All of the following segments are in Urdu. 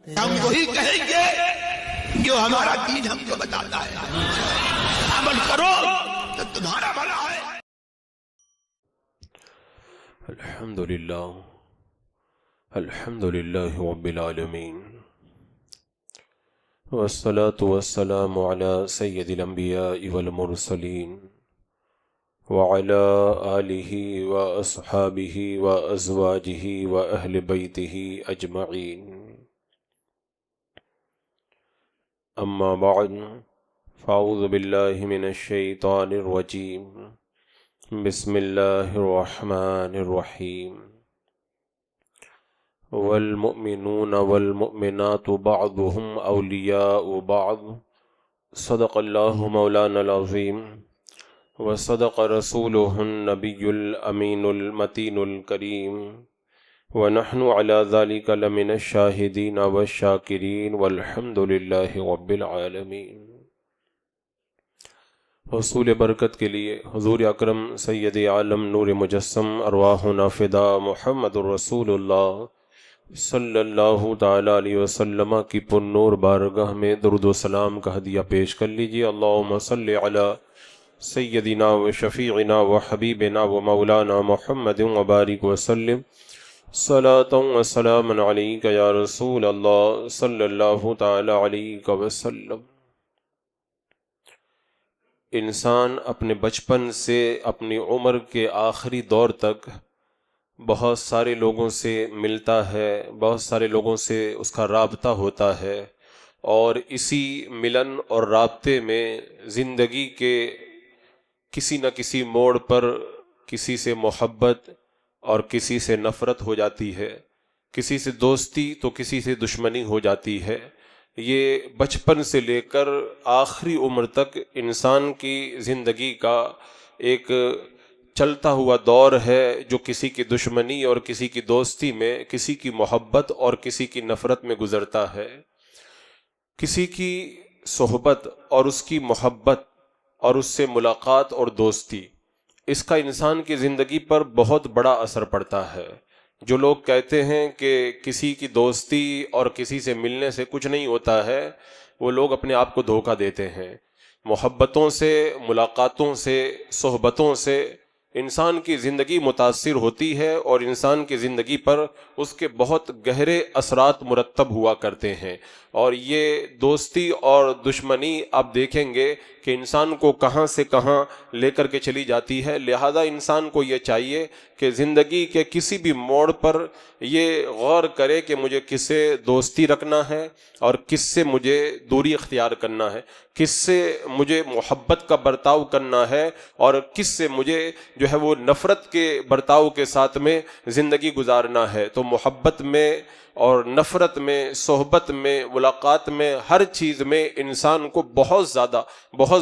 ہم وہی کہیں گے جو ہمارا دین ہم کو بتاتا ہے، عمل کرو تو تمہارا بھلا ہے۔ الحمدللہ رب العالمین، والصلاة والسلام على سید الانبیاء والمرسلین وعلى آلہ واصحابہ وازواجہ واہل بیتہ اجمعین، اما بعد فاعوذ باللہ من الشیطان الرجیم، بسم اللہ الرحمن الرحیم۔ والمؤمنون والمؤمنات بعضهم اولیاء بعض، صدق اللہ مولانا العظیم وصدق رسوله النبی الامین المتین الکریم، ونحن على ذلك لمن الشاہدین والشاکرین والحمد للہ رب العالمین۔ حصول برکت کے لیے حضور اکرم سید عالم نور مجسم ارواحنا فدا محمد الرسول اللہ صلی اللہ تعالی علیہ وسلم کی پر نور بارگاہ میں درود و سلام کا ہدیہ پیش کر لیجیے۔ اللہم صلی علی سیدنا و شفیعنا و حبیبنا و مولانا محمد وبارک وسلم، صلاۃ و سلام علیک یا رسول اللہ صلی اللہ تعالی علیہ وسلم۔ انسان اپنے بچپن سے اپنی عمر کے آخری دور تک بہت سارے لوگوں سے ملتا ہے، بہت سارے لوگوں سے اس کا رابطہ ہوتا ہے، اور اسی ملن اور رابطے میں زندگی کے کسی نہ کسی موڑ پر کسی سے محبت اور کسی سے نفرت ہو جاتی ہے، کسی سے دوستی تو کسی سے دشمنی ہو جاتی ہے۔ یہ بچپن سے لے کر آخری عمر تک انسان کی زندگی کا ایک چلتا ہوا دور ہے، جو کسی کی دشمنی اور کسی کی دوستی میں، کسی کی محبت اور کسی کی نفرت میں گزرتا ہے۔ کسی کی صحبت اور اس کی محبت اور اس سے ملاقات اور دوستی، اس کا انسان کی زندگی پر بہت بڑا اثر پڑتا ہے۔ جو لوگ کہتے ہیں کہ کسی کی دوستی اور کسی سے ملنے سے کچھ نہیں ہوتا ہے، وہ لوگ اپنے آپ کو دھوکہ دیتے ہیں۔ محبتوں سے، ملاقاتوں سے، صحبتوں سے انسان کی زندگی متاثر ہوتی ہے، اور انسان کی زندگی پر اس کے بہت گہرے اثرات مرتب ہوا کرتے ہیں۔ اور یہ دوستی اور دشمنی آپ دیکھیں گے کہ انسان کو کہاں سے کہاں لے کر کے چلی جاتی ہے۔ لہذا انسان کو یہ چاہیے کہ زندگی کے کسی بھی موڑ پر یہ غور کرے کہ مجھے کس سے دوستی رکھنا ہے اور کس سے مجھے دوری اختیار کرنا ہے، کس سے مجھے محبت کا برتاؤ کرنا ہے اور کس سے مجھے جو ہے وہ نفرت کے برتاؤ کے ساتھ میں زندگی گزارنا ہے۔ تو محبت میں اور نفرت میں، صحبت میں، ملاقات میں، ہر چیز میں انسان کو بہت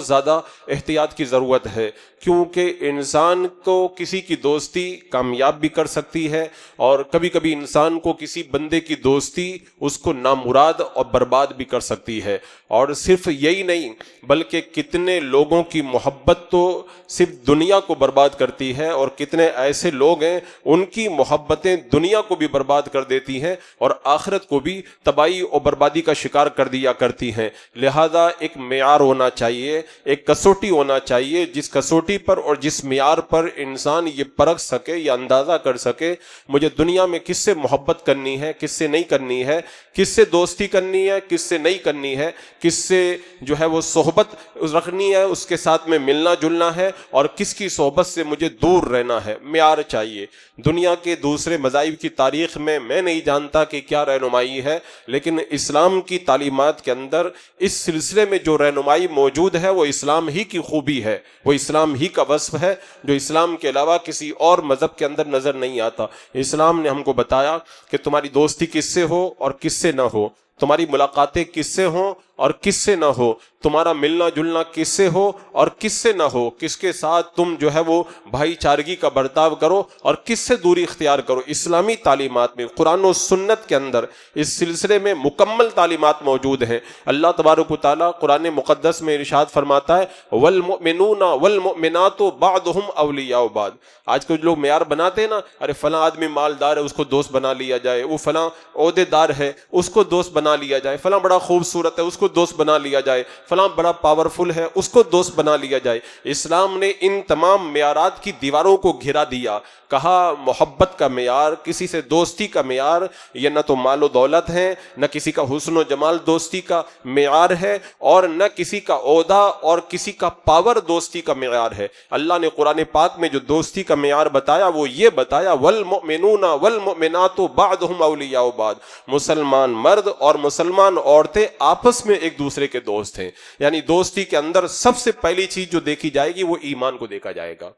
زیادہ احتیاط کی ضرورت ہے، کیونکہ انسان کو کسی کی دوستی کامیاب بھی کر سکتی ہے، اور کبھی کبھی انسان کو کسی بندے کی دوستی اس کو نامراد اور برباد بھی کر سکتی ہے۔ اور صرف یہی نہیں بلکہ کتنے لوگوں کی محبت تو صرف دنیا کو برباد کرتی ہے، اور کتنے ایسے لوگ ہیں ان کی محبتیں دنیا کو بھی برباد کر دیتی ہیں اور آخرت کو بھی تباہی اور بربادی کا شکار کر دیا کرتی ہیں۔ لہذا ایک معیار ہونا چاہیے، ایک کسوٹی ہونا چاہیے، جس کسوٹی پر اور جس معیار پر انسان یہ پرکھ سکے یا اندازہ کر سکے مجھے دنیا میں کس سے محبت کرنی ہے، کس سے نہیں کرنی ہے، کس سے دوستی کرنی ہے، کس سے نہیں کرنی ہے، کس سے جو ہے وہ صحبت رکھنی ہے، اس کے ساتھ میں ملنا جلنا ہے، اور کس کی صحبت سے مجھے دور رہنا ہے۔ معیار چاہیے۔ دنیا کے دوسرے مذاہب کی تاریخ میں میں نہیں جانتا کہ کیا رہنمائی ہے، لیکن اسلام کی تعلیمات کے اندر اس سلسلے میں جو رہنمائی موجود ہے وہ اسلام ہی کی خوبی ہے، وہ اسلام ہی کا وصف ہے، جو اسلام کے علاوہ کسی اور مذہب کے اندر نظر نہیں آتا۔ اسلام نے ہم کو بتایا کہ تمہاری دوستی کس سے ہو اور کس سے نہ ہو، تمہاری ملاقاتیں کس سے ہوں اور کس سے نہ ہو، تمہارا ملنا جلنا کس سے ہو اور کس سے نہ ہو، کس کے ساتھ تم جو ہے وہ بھائی چارگی کا برتاؤ کرو اور کس سے دوری اختیار کرو۔ اسلامی تعلیمات میں، قرآن و سنت کے اندر اس سلسلے میں مکمل تعلیمات موجود ہیں۔ اللہ تبارک و تعالیٰ قرآن مقدس میں ارشاد فرماتا ہے والمؤمنون والمؤمنات بعضهم اولیاء بعض۔ آج کل لوگ معیار بناتے ہیں نا، ارے فلاں آدمی مالدار ہے اس کو دوست بنا لیا جائے، وہ فلاں عہدے دار ہے اس کو دوست بنا لیا جائے، فلاں بڑا خوبصورت ہے اس کو دوست بنا لیا جائے، فلاں بڑا پاورفل ہے اس کو دوست بنا لیا جائے۔ اسلام نے ان تمام معیارات کی دیواروں کو گھرا دیا، کہا محبت کا معیار، کسی سے دوستی کا معیار یہ نہ تو مال و دولت ہے، نہ کسی کا حسن و جمال دوستی کا معیار ہے، اور نہ کسی کا عہدہ اور کسی کا پاور دوستی کا معیار ہے۔ اللہ نے قرآن پاک میں جو دوستی کا معیار بتایا وہ یہ بتایا والمؤمنون والمؤمنات بعضهم اولیاء بعض، مسلمان مرد اور مسلمان عورتیں آپس میں ایک دوسرے کے دوست ہیں۔ یعنی دوستی کے اندر سب سے پہلی چیز جو دیکھی جائے گی وہ ایمان کو دیکھا جائے گا۔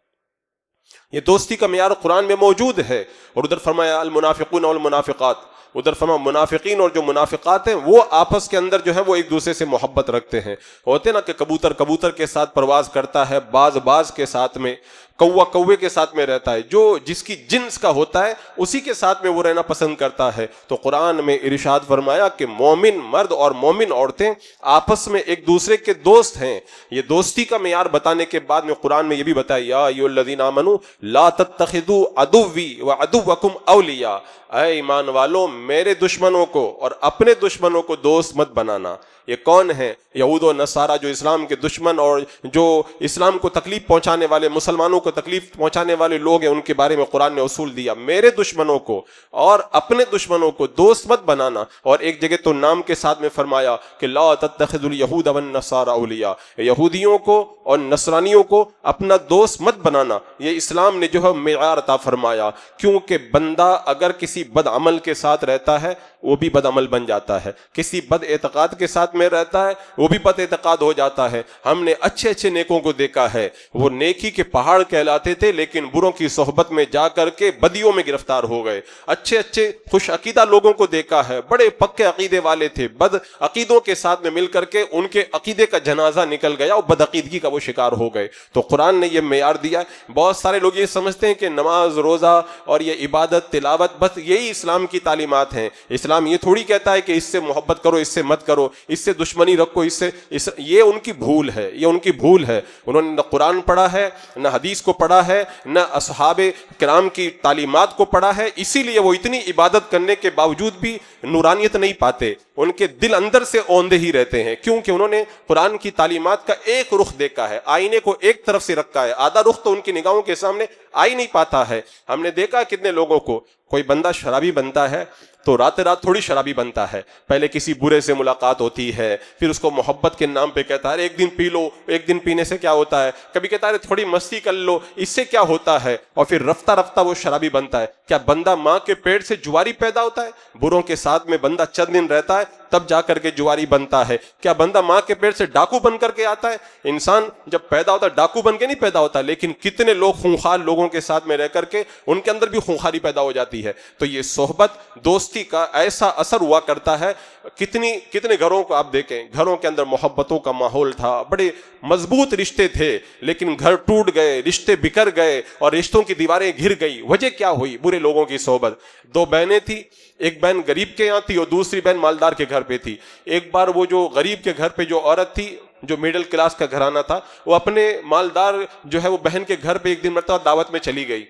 یہ دوستی کا معیار قرآن میں موجود ہے، اور ادھر فرمایا المنافقون والمنافقات، ادھر فرما منافقین اور جو منافقات ہیں وہ آپس کے اندر جو ہے وہ ایک دوسرے سے محبت رکھتے ہیں۔ ہوتے نا کہ کبوتر کبوتر کے ساتھ پرواز کرتا ہے، باز باز کے ساتھ میں، کوہ کوے کے ساتھ میں رہتا ہے، جو جس کی جنس کا ہوتا ہے اسی کے ساتھ میں وہ رہنا پسند کرتا ہے۔ تو قرآن میں ارشاد فرمایا کہ مومن مرد اور مومن عورتیں آپس میں ایک دوسرے کے دوست ہیں۔ یہ دوستی کا معیار بتانے کے بعد میں قرآن میں یہ بھی بتایا یا ایھا الذین آمنوا لا تتخذوا عدوی وعدوکم اولیاء، اے ایمان والو میرے دشمنوں کو اور اپنے دشمنوں کو دوست مت بنانا۔ یہ کون ہیں؟ یہود و نصارہ، جو اسلام کے دشمن اور جو اسلام کو تکلیف پہنچانے والے، مسلمانوں کو تکلیف پہنچانے والے لوگ ہیں، ان کے بارے میں قرآن نے اصول دیا، میرے دشمنوں کو اور اپنے دشمنوں کو دوست مت بنانا۔ اور ایک جگہ تو نام کے ساتھ میں فرمایا کہ لا تتخذوا اليہود والنصارى اولیاء، یہودیوں کو اور نصرانیوں کو اپنا دوست مت بنانا۔ یہ اسلام نے جو ہے معیار عطا فرمایا، کیونکہ بندہ اگر کسی بد عمل کے ساتھ رہتا ہے وہ بھی بد عمل بن جاتا ہے، کسی بد اعتقاد کے ساتھ میں رہتا ہے وہ بھی بد اعتقاد ہو جاتا ہے۔ ہم نے اچھے اچھے نیکوں کو دیکھا ہے، وہ نیکی کے پہاڑ کہلاتے تھے لیکن بروں کی صحبت میں جا کر کے بدیوں میں گرفتار ہو گئے۔ اچھے اچھے خوش عقیدہ لوگوں کو دیکھا ہے، بڑے پکے عقیدے والے تھے، بد عقیدوں کے ساتھ میں مل کر کے ان کے عقیدے کا جنازہ نکل گیا اور بد عقیدگی کا وہ شکار ہو گئے۔ تو قرآن نے یہ معیار دیا ہے۔ بہت سارے لوگ یہ سمجھتے ہیں کہ نماز روزہ اور یہ عبادت تلاوت بس یہی اسلام کی تعلیمات ہیں۔ اسلام یہ تھوڑی کہتا ہے کہ اس سے محبت کرو اس سے مت کرو، اس سے دشمنی رکھو اس سے یہ ان کی بھول ہے، یہ ان کی بھول ہے۔ انہوں نے نہ قرآن پڑھا ہے، نہ حدیث کو پڑھا ہے، نہ اصحاب کرام کی تعلیمات کو پڑھا ہے، اسی لیے وہ اتنی عبادت کرنے کے باوجود بھی نورانیت نہیں پاتے، ان کے دل اندر سے اوندے ہی رہتے ہیں، کیونکہ انہوں نے قرآن کی تعلیمات کا ایک رخ دیکھا ہے، آئینے کو ایک طرف سے رکھا ہے، آدھا رخ تو ان کی نگاہوں کے سامنے آ ہی نہیں پاتا ہے۔ ہم نے دیکھا کتنے لوگوں کو، کوئی بندہ شرابی بنتا ہے تو رات رات تھوڑی شرابی بنتا ہے، پہلے کسی برے سے ملاقات ہوتی ہے، پھر اس کو محبت کے نام پہ کہتا ہے ایک دن پی لو، ایک دن پینے سے کیا ہوتا ہے، کبھی کہتا ہے تھوڑی مستی کر لو اس سے کیا ہوتا ہے، اور پھر رفتہ رفتہ وہ شرابی بنتا ہے۔ کیا بندہ ماں کے پیٹ سے جواری پیدا ہوتا ہے؟ بروں کے ساتھ میں بندہ چند دن رہتا ہے تب جا کر کے جواری بنتا ہے۔ کیا بندہ ماں کے پیٹ سے ڈاکو بن کر کے آتا ہے؟ انسان جب پیدا ہوتا ہے ڈاکو بن کے نہیں پیدا ہوتا، لیکن کتنے لوگ خونخوار لوگوں کے ساتھ میں رہ کر کے ان کے اندر بھی خونخواری پیدا ہو جاتی ہے۔ تو یہ صحبت دوستی کا ایسا اثر ہوا کرتا ہے۔ کتنے گھروں کو آپ دیکھیں، گھروں کے اندر محبتوں کا ماحول تھا، بڑے مضبوط رشتے تھے، لیکن گھر ٹوٹ گئے، رشتے بکھر گئے اور رشتوں کی دیواریں گر گئی۔ وجہ کیا ہوئی؟ برے لوگوں کی صحبت۔ دو بہنیں تھی، ایک بہن غریب کے یہاں تھی اور دوسری بہن مالدار کے گھر پہ تھی۔ ایک بار وہ جو غریب کے گھر پہ جو عورت تھی، جو میڈل کلاس کا گھرانہ تھا، وہ اپنے مالدار جو ہے وہ بہن کے گھر پہ ایک دن مرتبہ دعوت میں چلی گئی۔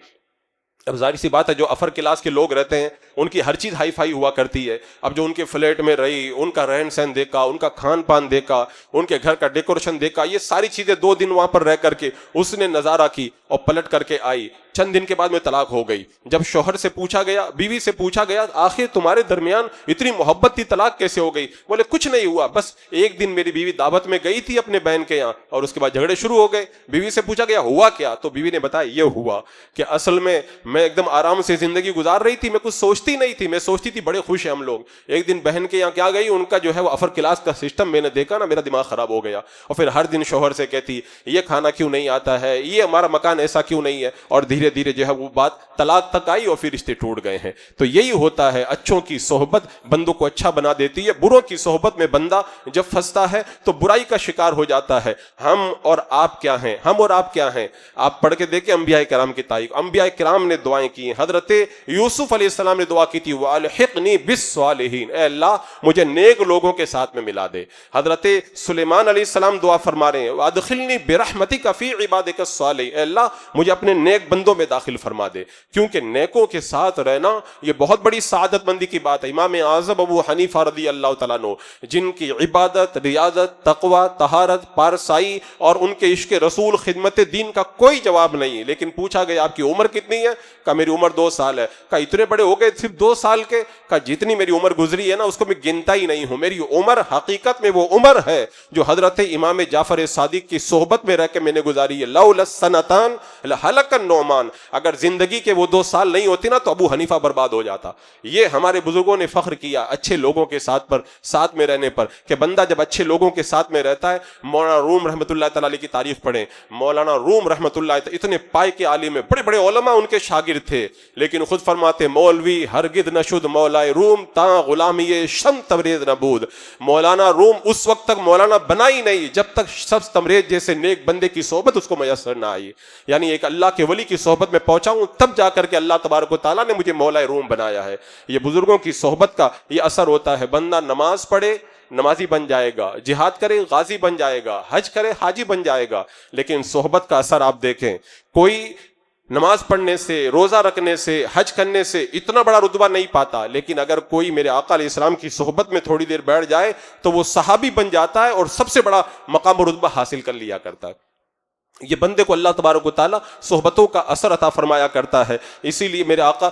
اب ظاہر سی بات ہے جو افر کلاس کے لوگ رہتے ہیں ان کی ہر چیز ہائی فائی ہوا کرتی ہے۔ اب جو ان کے فلیٹ میں رہی، ان کا رہن سہن دیکھا، ان کا کھان پان دیکھا، ان کے گھر کا ڈیکوریشن دیکھا، یہ ساری چیزیں 2 دن وہاں پر رہ کر کے اس نے نظارہ کی اور پلٹ کر کے آئی۔ چند دن کے بعد میں طلاق ہو گئی۔ جب شوہر سے پوچھا گیا، بیوی سے پوچھا گیا، آخر تمہارے درمیان اتنی محبت تھی، طلاق کیسے ہو گئی؟ بولے کچھ نہیں ہوا، بس ایک دن میری بیوی دعوت میں گئی تھی اپنے بہن کے یہاں اور اس کے بعد جھگڑے شروع ہو گئے۔ بیوی سے پوچھا گیا ہوا کیا؟ تو بیوی نے بتایا یہ ہوا کہ اصل میں ایک دم آرام سے زندگی گزار رہی تھی، میں کچھ سوچتی سستی نہیں تھی, میں سوچتی تھی بڑے خوش ہیں ہم لوگ. ایک دن بہن کے یہاں کیا گئی, ان کا جو ہے وہ افر کلاس کا سسٹم میں نے دیکھا نا, میرا دماغ خراب ہو گیا. اور پھر ہر دن شوہر سے کہتی یہ کھانا کیوں نہیں آتا ہے, یہ ہمارا مکان ایسا کیوں نہیں ہے, اور دھیرے دھیرے جو ہے وہ بات طلاق تک آئی اور پھر رشتے ٹوٹ گئے ہیں. تو یہی ہوتا ہے, اچھوں کی صحبت بندوں کو اچھا بنا دیتی ہے, بروں کی صحبت میں بندہ جب پھنستا ہے تو برائی کا شکار ہو جاتا ہے. ہم اور آپ کیا ہیں, ہم اور آپ کیا ہیں, آپ پڑھ کے دیکھیں انبیاء کرام کی تاریخ. انبیاء کرام نے دعائیں کی ہیں. حضرت یوسف علیہ السلام نے دعا کی تھی وَأَلْحِقْنِي بِالصَّالِحِينَ, اے اللہ مجھے نیک لوگوں کے ساتھ میں ملا دے. حضرت سلیمان علیہ السلام دعا فرما رہے ہیں وَأَدْخِلْنِي بِرَحْمَتِكَ فِي عِبَادِكَ الصَّالِحِينَ, اے اللہ مجھے اپنے نیک بندوں میں داخل فرما دے. کیونکہ نیکوں کے ساتھ رہنا یہ بہت بڑی سعادت مندی کی بات ہے. امام اعظم ابو حنیفہ رضی اللہ تعالیٰ عنہ, جن کی عبادت, ریاضت, تقوی, طہارت, پارسائی اور ان کے عشق رسول, خدمت دین کا کوئی جواب نہیں. لیکن پوچھا گیا آپ کی عمر کتنی ہے, کہا میری عمر 2 سال ہے. کہا اتنے بڑے ہو گئے صرف 2 سال کے؟ کہا جتنی میری عمر گزری ہے نا اس کو میں گنتا ہی نہیں ہوں. میری عمر حقیقت میں وہ عمر ہے جو حضرت امام جعفر صادق کی صحبت میں رہ کے میں نے گزاری ہے. لولا السنتان لہلک النعمان, اگر زندگی کے وہ 2 سال نہیں ہوتی نا تو ابو حنیفہ برباد ہو جاتا. یہ ہمارے بزرگوں نے فخر کیا اچھے لوگوں کے ساتھ میں رہنے پر, کہ بندہ جب اچھے لوگوں کے ساتھ میں رہتا ہے. مولانا روم رحمۃ اللہ تعالی علیہ کی تاریخ پڑھیں. مولانا روم رحمۃ اللہ اتنے پائے کے عالم ہیں, بڑے بڑے علماء ان کے شاگرد تھے, لیکن خود فرماتے مولوی ہرگز نشد مولائے روم تا غلامی شم تبریز نبود. مولانا روم اس وقت تک مولانا بنا ہی نہیں جب تک شمس تبریز جیسے نیک بندے کی صحبت اس کو میسر نہ آئی. یعنی ایک اللہ کے ولی کی صحبت میں پہنچا ہوں تب جا کر کے اللہ تبارک و تعالیٰ نے مجھے مولائے روم بنایا ہے. یہ بزرگوں کی صحبت کا یہ اثر ہوتا ہے. بندہ نماز پڑھے نمازی بن جائے گا, جہاد کرے غازی بن جائے گا, حج کرے حاجی بن جائے گا. لیکن صحبت کا اثر آپ دیکھیں, کوئی نماز پڑھنے سے, روزہ رکھنے سے, حج کرنے سے اتنا بڑا رتبہ نہیں پاتا, لیکن اگر کوئی میرے آقا علیہ السلام کی صحبت میں تھوڑی دیر بیٹھ جائے تو وہ صحابی بن جاتا ہے اور سب سے بڑا مقام و رتبہ حاصل کر لیا کرتا ہے. یہ بندے کو اللہ تبارک و تعالیٰ صحبتوں کا اثر عطا فرمایا کرتا ہے. اسی لیے میرے آقا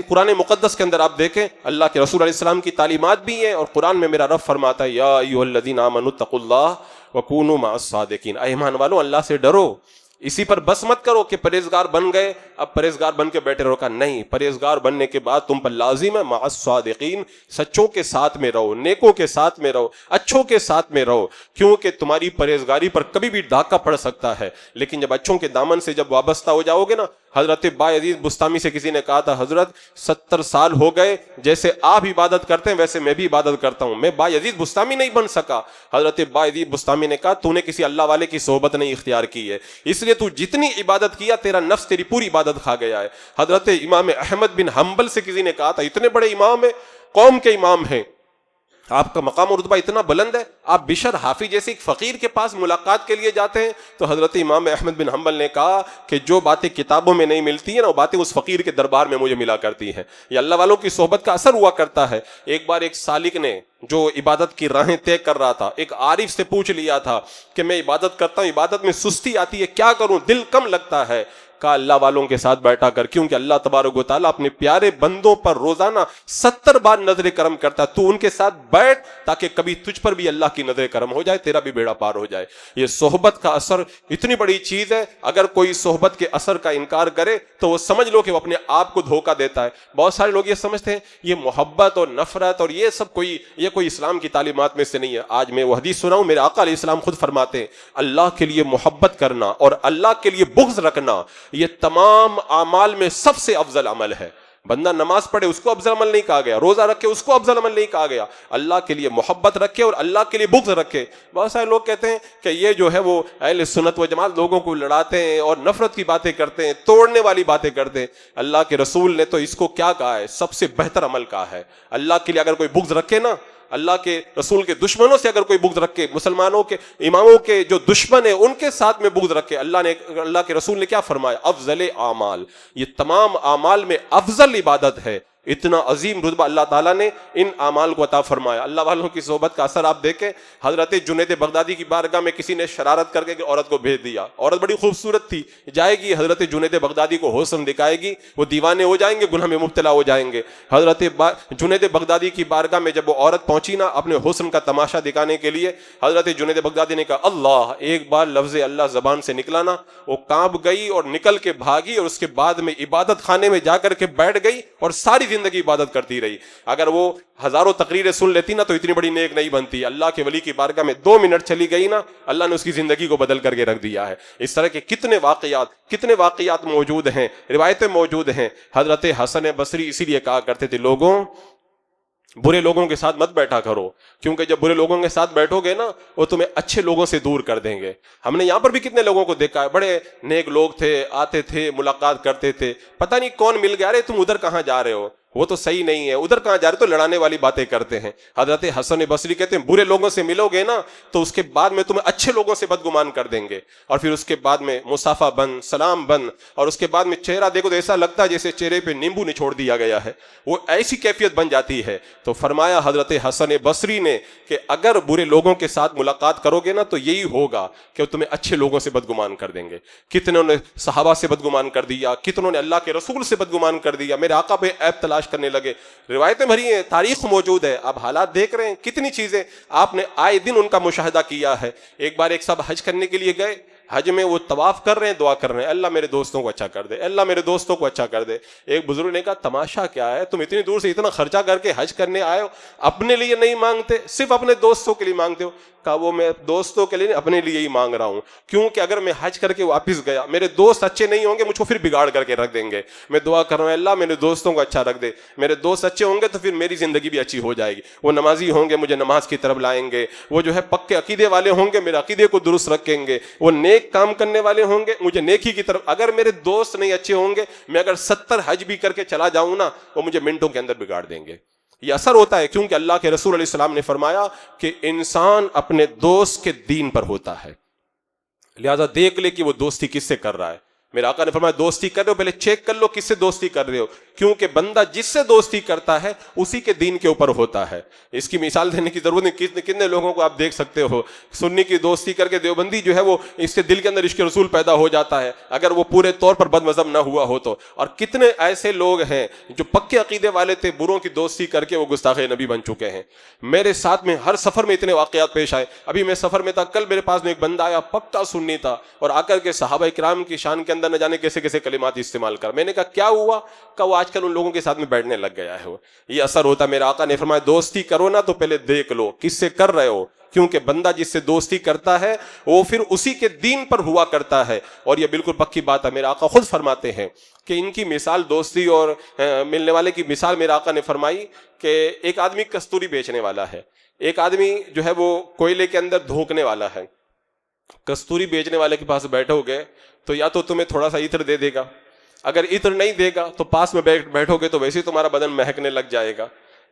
قرآن مقدس کے اندر آپ دیکھیں اللہ کے رسول علیہ السلام کی تعلیمات بھی ہیں, اور قرآن میں میرا رب فرماتا ہے یا ایھا الذین آمنوا اتقوا اللہ وکونوا مع الصادقین, اے ایمان والو اللہ سے ڈرو. اسی پر بس مت کرو کہ پرہیزگار بن گئے اب پرہیزگار بن کے بیٹھے رہو. کا نہیں, پرہیزگار بننے کے بعد تم پر لازم ہے مع الصادقین, سچوں کے ساتھ میں رہو, نیکوں کے ساتھ میں رہو, اچھوں کے ساتھ میں رہو. کیونکہ تمہاری پرہیزگاری پر کبھی بھی ڈاکہ پڑ سکتا ہے, لیکن جب اچھوں کے دامن سے جب وابستہ ہو جاؤ گے نا. حضرت بایزید بستامی سے کسی نے کہا تھا حضرت 70 سال ہو گئے, جیسے آپ عبادت کرتے ہیں ویسے میں بھی عبادت کرتا ہوں, میں بایزید بستامی نہیں بن سکا. حضرت بایزید بستامی نے کہا تو نے کسی اللہ والے کی صحبت نہیں اختیار کی ہے, اس لیے تو جتنی عبادت کیا تیرا نفس تیری پوری عبادت کھا گیا ہے. حضرت امام احمد بن حنبل سے کسی نے کہا تھا اتنے بڑے امام ہیں, قوم کے امام ہیں, آپ کا مقام و رتبہ اتنا بلند ہے, آپ بشر حافی جیسے ایک فقیر کے پاس ملاقات کے لیے جاتے ہیں. تو حضرت امام احمد بن حنبل نے کہا کہ جو باتیں کتابوں میں نہیں ملتی ہیں نا وہ باتیں اس فقیر کے دربار میں مجھے ملا کرتی ہیں. یہ اللہ والوں کی صحبت کا اثر ہوا کرتا ہے. ایک بار ایک سالک نے جو عبادت کی راہیں طے کر رہا تھا, ایک عارف سے پوچھ لیا تھا کہ میں عبادت کرتا ہوں, عبادت میں سستی آتی ہے, کیا کروں, دل کم لگتا ہے. کہا اللہ والوں کے ساتھ بیٹھا کر, کیونکہ اللہ تبارک و تعالیٰ اپنے پیارے بندوں پر روزانہ 70 بار نظر کرم کرتا ہے. تو ان کے ساتھ بیٹھ تاکہ کبھی تجھ پر بھی اللہ کی نظر کرم ہو جائے, تیرا بھی بیڑا پار ہو جائے. یہ صحبت کا اثر اتنی بڑی چیز ہے, اگر کوئی صحبت کے اثر کا انکار کرے تو وہ سمجھ لو کہ وہ اپنے آپ کو دھوکہ دیتا ہے. بہت سارے لوگ یہ سمجھتے ہیں یہ محبت اور نفرت اور یہ سب کوئی اسلام کی تعلیمات میں سے نہیں ہے. آج میں وہ حدیث سناؤں, میرے آقا علیہ السلام خود فرماتے ہیں اللہ کے لیے محبت کرنا اور اللہ کے لیے بغض رکھنا یہ تمام اعمال میں سب سے افضل عمل ہے. بندہ نماز پڑھے اس کو افضل عمل نہیں کہا گیا, روزہ رکھے اس کو افضل عمل نہیں کہا گیا, اللہ کے لیے محبت رکھے اور اللہ کے لیے بغض رکھے. بہت سارے لوگ کہتے ہیں کہ یہ جو ہے وہ اہل سنت و جماعت لوگوں کو لڑاتے ہیں اور نفرت کی باتیں کرتے ہیں, توڑنے والی باتیں کرتے ہیں. اللہ کے رسول نے تو اس کو کیا کہا ہے, سب سے بہتر عمل کہا ہے. اللہ کے لیے اگر کوئی بغض رکھے نا, اللہ کے رسول کے دشمنوں سے اگر کوئی بغض رکھے, مسلمانوں کے اماموں کے جو دشمن ہیں ان کے ساتھ میں بغض رکھے, اللہ کے رسول نے کیا فرمایا, افضل اعمال, یہ تمام اعمال میں افضل عبادت ہے. اتنا عظیم رتبہ اللہ تعالیٰ نے ان اعمال کو عطا فرمایا. اللہ والوں کی صحبت کا اثر آپ دیکھیں. حضرت جنید بغدادی کی بارگاہ میں کسی نے شرارت کر کے عورت کو بھیج دیا. عورت بڑی خوبصورت تھی, جائے گی حضرت جنید بغدادی کو حسن دکھائے گی, وہ دیوانے ہو جائیں گے, گناہ میں مبتلا ہو جائیں گے. حضرت جنید بغدادی کی بارگاہ میں جب وہ عورت پہنچی نا اپنے حسن کا تماشا دکھانے کے لیے, حضرت جنید بغدادی نے کہا اللہ, ایک بار لفظ اللہ زبان سے نکلا نا وہ کانپ گئی اور نکل کے بھاگی, اور اس کے بعد میں عبادت خانے میں جا کر کے بیٹھ گئی اور ساری زندگی عبادت کرتی رہی. اگر وہ ہزاروں تقریریں سن لیتی نا تو اتنی بڑی نیک نہیں بنتی. اللہ کے ولی کی بارگاہ میں 2 منٹ چلی گئی نا, اللہ نے اس کی زندگی کو بدل کر کے رکھ دیا ہے. اس طرح کے کتنے واقعات موجود ہیں, روایتیں موجود ہیں. حضرت حسن بصری اسی لیے کہا کرتے تھے, لوگوں برے لوگوں کے ساتھ مت بیٹھا کرو, کیونکہ جب برے لوگوں کے ساتھ بیٹھو گے نا وہ تمہیں اچھے لوگوں سے دور کر دیں گے. ہم نے یہاں پر بھی کتنے لوگوں کو دیکھا ہے, بڑے نیک لوگ تھے, آتے تھے, ملاقات کرتے تھے, پتہ نہیں کون مل گیا, ارے تم ادھر کہاں جا رہے ہو, وہ تو صحیح نہیں ہے, ادھر کہاں جا رہے, تو لڑانے والی باتیں کرتے ہیں. حضرت حسن بصری کہتے ہیں برے لوگوں سے ملو گے نا تو اس کے بعد میں تمہیں اچھے لوگوں سے بدگمان کر دیں گے, اور پھر اس کے بعد میں مصافحہ بند, سلام بند, اور اس کے بعد میں چہرہ دیکھو تو ایسا لگتا ہے جیسے چہرے پہ نیمبو نچوڑ دیا گیا ہے, وہ ایسی کیفیت بن جاتی ہے. تو فرمایا حضرت حسن بصری نے کہ اگر برے لوگوں کے ساتھ ملاقات کرو گے نا تو یہی ہوگا کہ وہ تمہیں اچھے لوگوں سے بدگمان کر دیں گے. کتنوں نے صحابہ سے بدگمان کر دیا, کتنوں نے اللہ کے رسول سے بدگمان کر دیا, میرے آقا پہ عیب تلاش کرنے لگے. روایتیں بھری ہیں, تاریخ موجود ہے, آپ حالات دیکھ رہے ہیں, کتنی چیزیں آپ نے آئے دن ان کا مشاہدہ کیا ہے. ایک بار ایک صاحب حج کرنے کے لیے گئے, حج میں وہ طواف کر رہے ہیں, دعا کر رہے ہیں, اللہ میرے دوستوں کو اچھا کر دے, اللہ میرے دوستوں کو اچھا کر دے. ایک بزرگ نے کہا تماشا کیا ہے, تم اتنی دور سے اتنا خرچہ کر کے حج کرنے آئے ہو, اپنے لیے نہیں مانگتے, صرف اپنے دوستوں کے لیے مانگتے ہو. کہا وہ میں دوستوں کے لیے اپنے لیے ہی مانگ رہا ہوں, کیونکہ اگر میں حج کر کے واپس گیا, میرے دوست اچھے نہیں ہوں گے, مجھ کو پھر بگاڑ کر کے رکھ دیں گے. میں دعا کر رہا ہوں اللہ میرے دوستوں کو اچھا رکھ دے, میرے دوست اچھے ہوں گے تو پھر میری زندگی بھی اچھی ہو جائے گی. وہ نمازی ہوں گے, مجھے نماز کی طرف لائیں گے, وہ جو ہے پکے عقیدے والے ہوں گے, میرے عقیدے کو درست رکھیں گے, وہ نیک کام کرنے والے ہوں گے, مجھے نیکی کی طرف. اگر میرے دوست نہیں اچھے ہوں گے, میں اگر 70 حج بھی کر کے چلا جاؤں نا, وہ مجھے منٹوں کے اندر بگاڑ دیں گے. یہ اثر ہوتا ہے, کیونکہ اللہ کے رسول علیہ السلام نے فرمایا کہ انسان اپنے دوست کے دین پر ہوتا ہے, لہذا دیکھ لے کہ وہ دوستی کس سے کر رہا ہے. میرے آقا نے فرمایا دوستی کر رہے ہو پہلے چیک کر لو کس سے دوستی کر رہے ہو, کیونکہ بندہ جس سے دوستی کرتا ہے اسی کے دین کے اوپر ہوتا ہے. اس کی مثال دینے کی ضرورت نہیں, کتنے لوگوں کو آپ دیکھ سکتے ہو, سنی کی دوستی کر کے دیوبندی جو ہے وہ اس کے دل کے اندر عشق رسول پیدا ہو جاتا ہے اگر وہ پورے طور پر بد مذہب نہ ہوا ہو تو. اور کتنے ایسے لوگ ہیں جو پکے عقیدے والے تھے, بروں کی دوستی کر کے وہ گستاخ نبی بن چکے ہیں. میرے ساتھ میں ہر سفر میں اتنے واقعات پیش آئے. ابھی میں سفر میں تھا, کل میرے پاس میں ایک بندہ آیا پکا سنی تھا, اور آ کر کے صحابہ کرام کی شان کے اندر نہ جانے کیسے کیسے کلمات استعمال کر. میں نے کہا کیا ہوا, کہ وہ آج کل ان لوگوں کے ساتھ میں بیٹھنے لگ گیا ہے. یہ اثر ہوتا ہے. میرے آقا نے فرمایا دوستی کرو نا تو پہلے دیکھ لو کس سے کر رہے ہو, کیونکہ بندہ جس سے دوستی کرتا ہے وہ پھر اسی کے دین پر ہوا کرتا ہے. اور یہ بالکل پکی بات ہے, میرے آقا خود فرماتے ہیں کہ ان کی مثال دوستی اور ملنے والے کی مثال میرے آقا نے فرمائی کہ ایک آدمی کستوری بیچنے والا ہے, ایک آدمی جو ہے وہ کوئلے کے اندر دھونکنے والا ہے. کستوری بیچنے والے کے پاس بیٹھو گے تو یا تو تمہیں تھوڑا سا عطر دے دے گا, اگر عطر نہیں دے گا تو پاس میں بیٹھو گے تو ویسے ہی تمہارا بدن مہکنے لگ جائے گا,